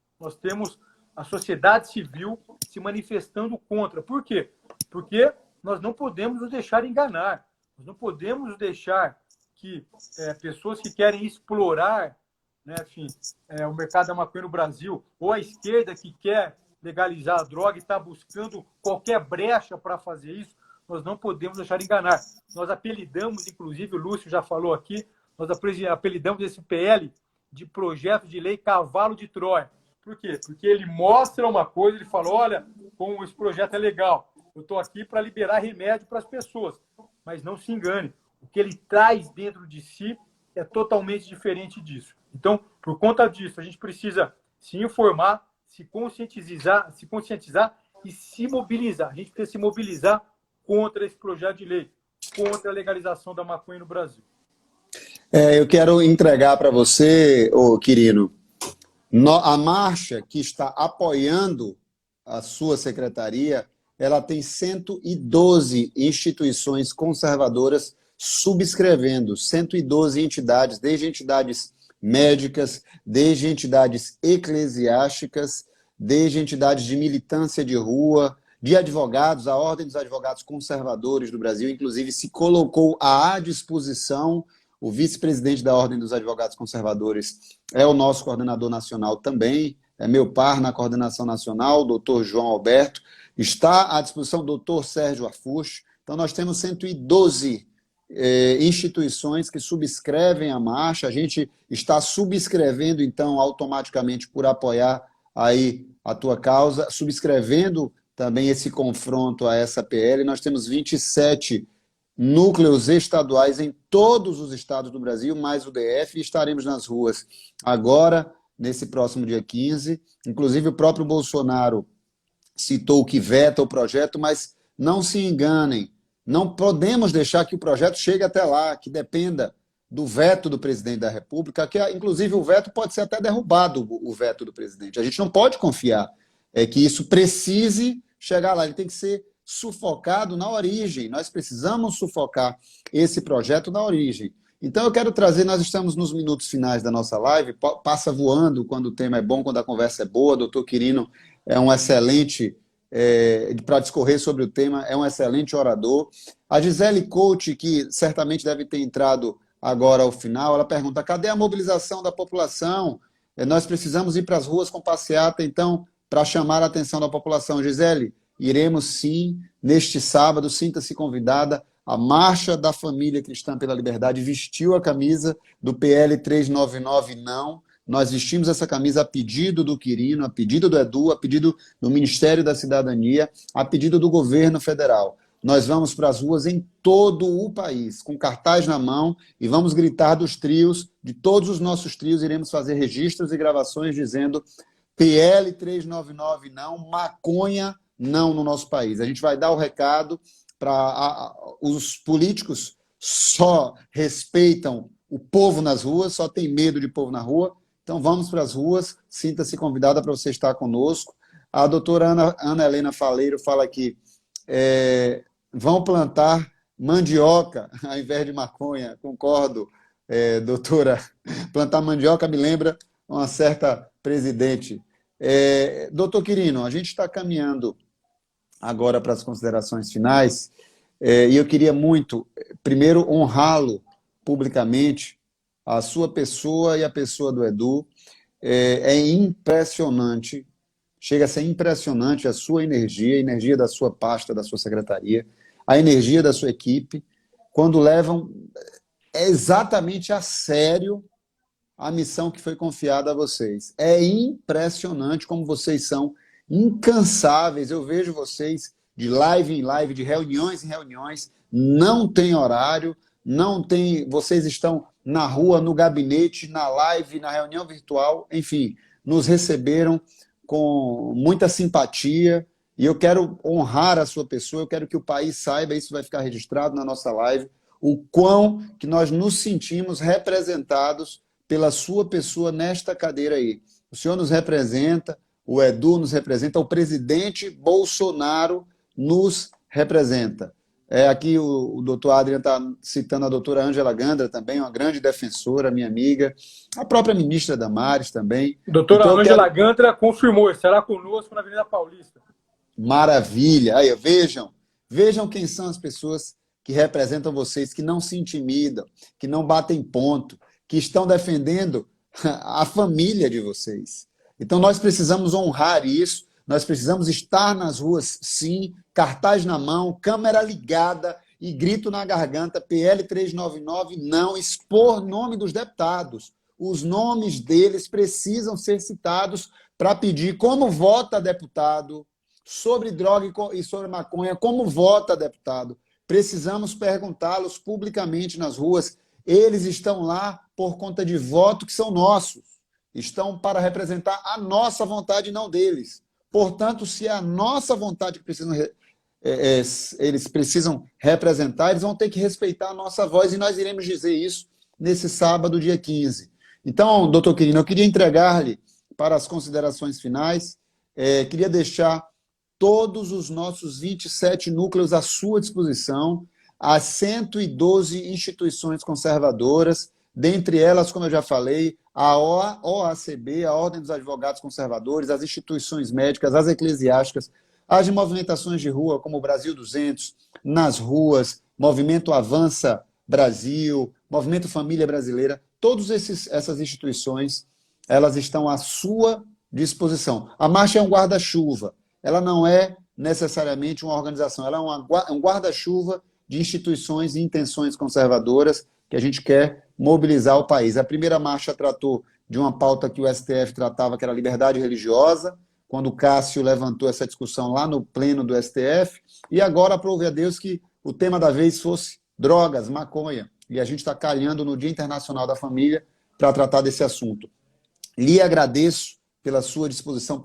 Speaker 2: a sociedade civil se manifestando contra. Por quê? Porque nós não podemos nos deixar enganar. Nós não podemos nos deixar que pessoas que querem explorar, né, enfim, o mercado da maconha no Brasil, ou a esquerda que quer legalizar a droga e está buscando qualquer brecha para fazer isso, nós não podemos deixar enganar. Nós apelidamos, inclusive, o Lúcio já falou aqui, nós apelidamos esse PL de projeto de lei cavalo de Troia. Por quê? Porque ele mostra uma coisa, ele fala, olha, como esse projeto é legal, eu estou aqui para liberar remédio para as pessoas. Mas não se engane, o que ele traz dentro de si é totalmente diferente disso. Então, por conta disso, a gente precisa se informar, se conscientizar e se mobilizar. A gente precisa se mobilizar contra esse projeto de lei, contra a legalização da maconha no Brasil.
Speaker 1: Eu quero entregar para você, Quirino, a marcha que está apoiando a sua secretaria, ela tem 112 instituições conservadoras subscrevendo, 112 entidades, desde entidades médicas, desde entidades eclesiásticas, desde entidades de militância de rua, de advogados, a Ordem dos Advogados Conservadores do Brasil, inclusive, se colocou à disposição. O vice-presidente da Ordem dos Advogados Conservadores é o nosso coordenador nacional também, é meu par na coordenação nacional, o doutor João Alberto, está à disposição o doutor Sérgio Arfuche. Então, nós temos 112 instituições que subscrevem a marcha, a gente está subscrevendo, então, automaticamente, por apoiar aí a tua causa, subscrevendo também esse confronto a essa PL. Nós temos 27 núcleos estaduais em todos os estados do Brasil, mais o DF, e estaremos nas ruas agora, nesse próximo dia 15. Inclusive, o próprio Bolsonaro citou que veta o projeto, mas não se enganem, não podemos deixar que o projeto chegue até lá, que dependa do veto do presidente da República, que inclusive o veto pode ser até derrubado, o veto do presidente. A gente não pode confiar que isso precise chegar lá, ele tem que ser sufocado na origem. Nós precisamos sufocar esse projeto na origem. Então eu quero trazer, nós estamos nos minutos finais da nossa live, passa voando quando o tema é bom, quando a conversa é boa. Doutor Quirino é um excelente, para discorrer sobre o tema, é um excelente orador. A Gisele Coach, que certamente deve ter entrado agora ao final, ela pergunta, cadê a mobilização da população? Nós precisamos ir para as ruas com passeata, então, para chamar a atenção da população. Gisele, iremos sim, neste sábado, sinta-se convidada. A Marcha da Família Cristã pela Liberdade vestiu a camisa do PL 399 Não. Nós vestimos essa camisa a pedido do Quirino, a pedido do Edu, a pedido do Ministério da Cidadania, a pedido do governo federal. Nós vamos para as ruas em todo o país, com cartaz na mão, e vamos gritar dos trios, de todos os nossos trios, iremos fazer registros e gravações dizendo PL 399 Não, maconha não no nosso país. A gente vai dar o recado para os políticos só respeitam o povo nas ruas, só tem medo de povo na rua. Então vamos para as ruas, sinta-se convidada para você estar conosco. A doutora Ana Helena Faleiro fala aqui, vão plantar mandioca ao invés de maconha. Concordo, doutora. Plantar mandioca me lembra uma certa presidente. Doutor Quirino, a gente está caminhando agora para as considerações finais, e eu queria muito, primeiro, honrá-lo publicamente, a sua pessoa e a pessoa do Edu. É impressionante, chega a ser impressionante a sua energia, a energia da sua pasta, da sua secretaria, a energia da sua equipe, quando levam exatamente a sério a missão que foi confiada a vocês. É impressionante como vocês são incansáveis. Eu vejo vocês de live em live, de reuniões em reuniões, não tem horário, não tem. Vocês estão na rua, no gabinete, na live, na reunião virtual, enfim, nos receberam com muita simpatia, e eu quero honrar a sua pessoa, eu quero que o país saiba, isso vai ficar registrado na nossa live, o quão que nós nos sentimos representados pela sua pessoa nesta cadeira aí. O senhor nos representa, o Edu nos representa, o presidente Bolsonaro nos representa. Aqui o doutor Adrian está citando a doutora Ângela Gandra também, uma grande defensora, minha amiga, a própria ministra Damares também.
Speaker 2: Doutora Ângela Gandra confirmou, estará conosco na Avenida Paulista.
Speaker 1: Maravilha! Aí, vejam quem são as pessoas que representam vocês, que não se intimidam, que não batem ponto, que estão defendendo a família de vocês. Então nós precisamos honrar isso, nós precisamos estar nas ruas, sim, cartaz na mão, câmera ligada e grito na garganta, PL 399, não, expor nome dos deputados. Os nomes deles precisam ser citados para pedir como vota deputado sobre droga e sobre maconha, como vota deputado. Precisamos perguntá-los publicamente nas ruas. Eles estão lá por conta de voto que são nossos. estão para representar a nossa vontade e não deles. Portanto, se é a nossa vontade que eles precisam representar, eles vão ter que respeitar a nossa voz, e nós iremos dizer isso nesse sábado, dia 15. Então, doutor Quirino, eu queria entregar-lhe para as considerações finais, queria deixar todos os nossos 27 núcleos à sua disposição, as 112 instituições conservadoras, dentre elas, como eu já falei, a OACB, a Ordem dos Advogados Conservadores, as instituições médicas, as eclesiásticas, as de movimentações de rua, como o Brasil 200, nas ruas, Movimento Avança Brasil, Movimento Família Brasileira, todas essas instituições, elas estão à sua disposição. A marcha é um guarda-chuva, ela não é necessariamente uma organização, ela é um guarda-chuva de instituições e intenções conservadoras que a gente quer mobilizar o país. A primeira marcha tratou de uma pauta que o STF tratava, que era a liberdade religiosa, quando o Cássio levantou essa discussão lá no pleno do STF, e agora aprove a Deus que o tema da vez fosse drogas, maconha, e a gente está calhando no Dia Internacional da Família para tratar desse assunto. Lhe agradeço pela sua disposição,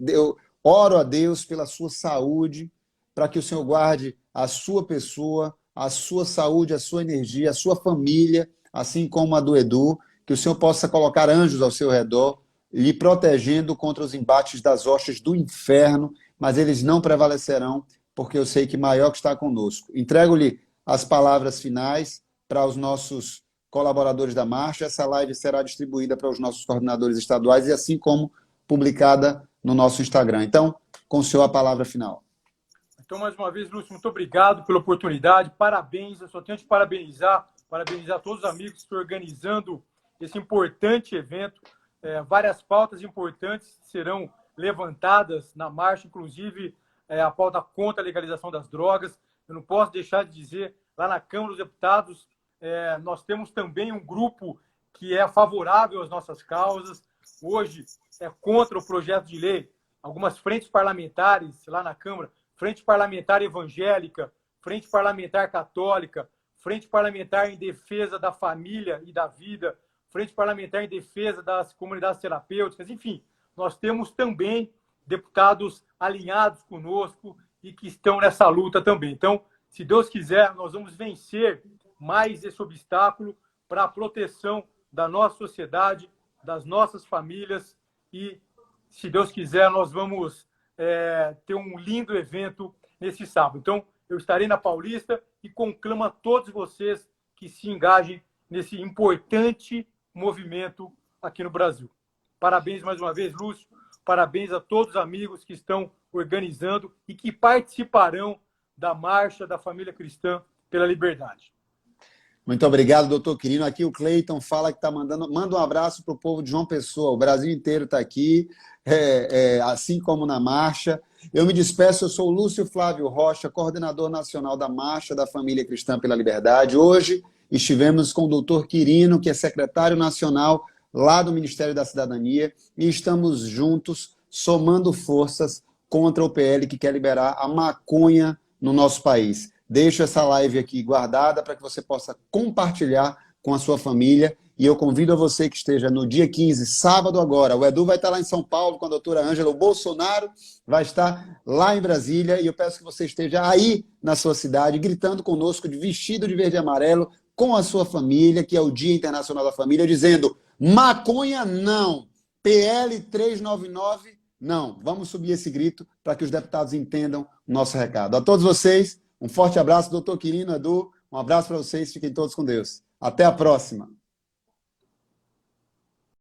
Speaker 1: eu oro a Deus pela sua saúde, para que o Senhor guarde a sua pessoa, a sua saúde, a sua energia, a sua família, assim como a do Edu, que o Senhor possa colocar anjos ao seu redor, lhe protegendo contra os embates das hostes do inferno, mas eles não prevalecerão, porque eu sei que maior que está conosco. Entrego-lhe as palavras finais para os nossos colaboradores da marcha. Essa live será distribuída para os nossos coordenadores estaduais e assim como publicada no nosso Instagram. Então, com o senhor a palavra final.
Speaker 2: Então, mais uma vez, Lúcio, muito obrigado pela oportunidade. Parabéns, eu só tenho que parabenizar todos os amigos que estão organizando esse importante evento. Várias pautas importantes serão levantadas na marcha, inclusive a pauta contra a legalização das drogas. Eu não posso deixar de dizer, lá na Câmara dos Deputados, nós temos também um grupo que é favorável às nossas causas. Hoje é contra o projeto de lei. Algumas frentes parlamentares lá na Câmara, Frente Parlamentar Evangélica, Frente Parlamentar Católica, Frente Parlamentar em Defesa da Família e da Vida, Frente Parlamentar em Defesa das Comunidades Terapêuticas, enfim, nós temos também deputados alinhados conosco e que estão nessa luta também. Então, se Deus quiser, nós vamos vencer mais esse obstáculo para a proteção da nossa sociedade, das nossas famílias e, se Deus quiser, nós vamos ter um lindo evento nesse sábado. Então, eu estarei na Paulista e conclamo a todos vocês que se engajem nesse importante movimento aqui no Brasil. Parabéns mais uma vez, Lúcio. Parabéns a todos os amigos que estão organizando e que participarão da Marcha da Família Cristã pela Liberdade.
Speaker 1: Muito obrigado, doutor Quirino. Aqui o Cleiton fala que manda um abraço para o povo de João Pessoa. O Brasil inteiro está aqui, assim como na marcha. Eu me despeço, eu sou o Lúcio Flávio Rocha, coordenador nacional da Marcha da Família Cristã pela Liberdade. Hoje estivemos com o doutor Quirino, que é secretário nacional lá do Ministério da Cidadania, e estamos juntos, somando forças contra o PL que quer liberar a maconha no nosso país. Deixo essa live aqui guardada para que você possa compartilhar com a sua família. E eu convido a você que esteja no dia 15, sábado agora. O Edu vai estar lá em São Paulo com a doutora Ângela. O Bolsonaro vai estar lá em Brasília. E eu peço que você esteja aí na sua cidade, gritando conosco, de vestido de verde e amarelo, com a sua família, que é o Dia Internacional da Família, dizendo: maconha não, PL 399 não. Vamos subir esse grito para que os deputados entendam o nosso recado. A todos vocês, um forte abraço, doutor Quirino, Edu, um abraço para vocês, fiquem todos com Deus. Até a próxima.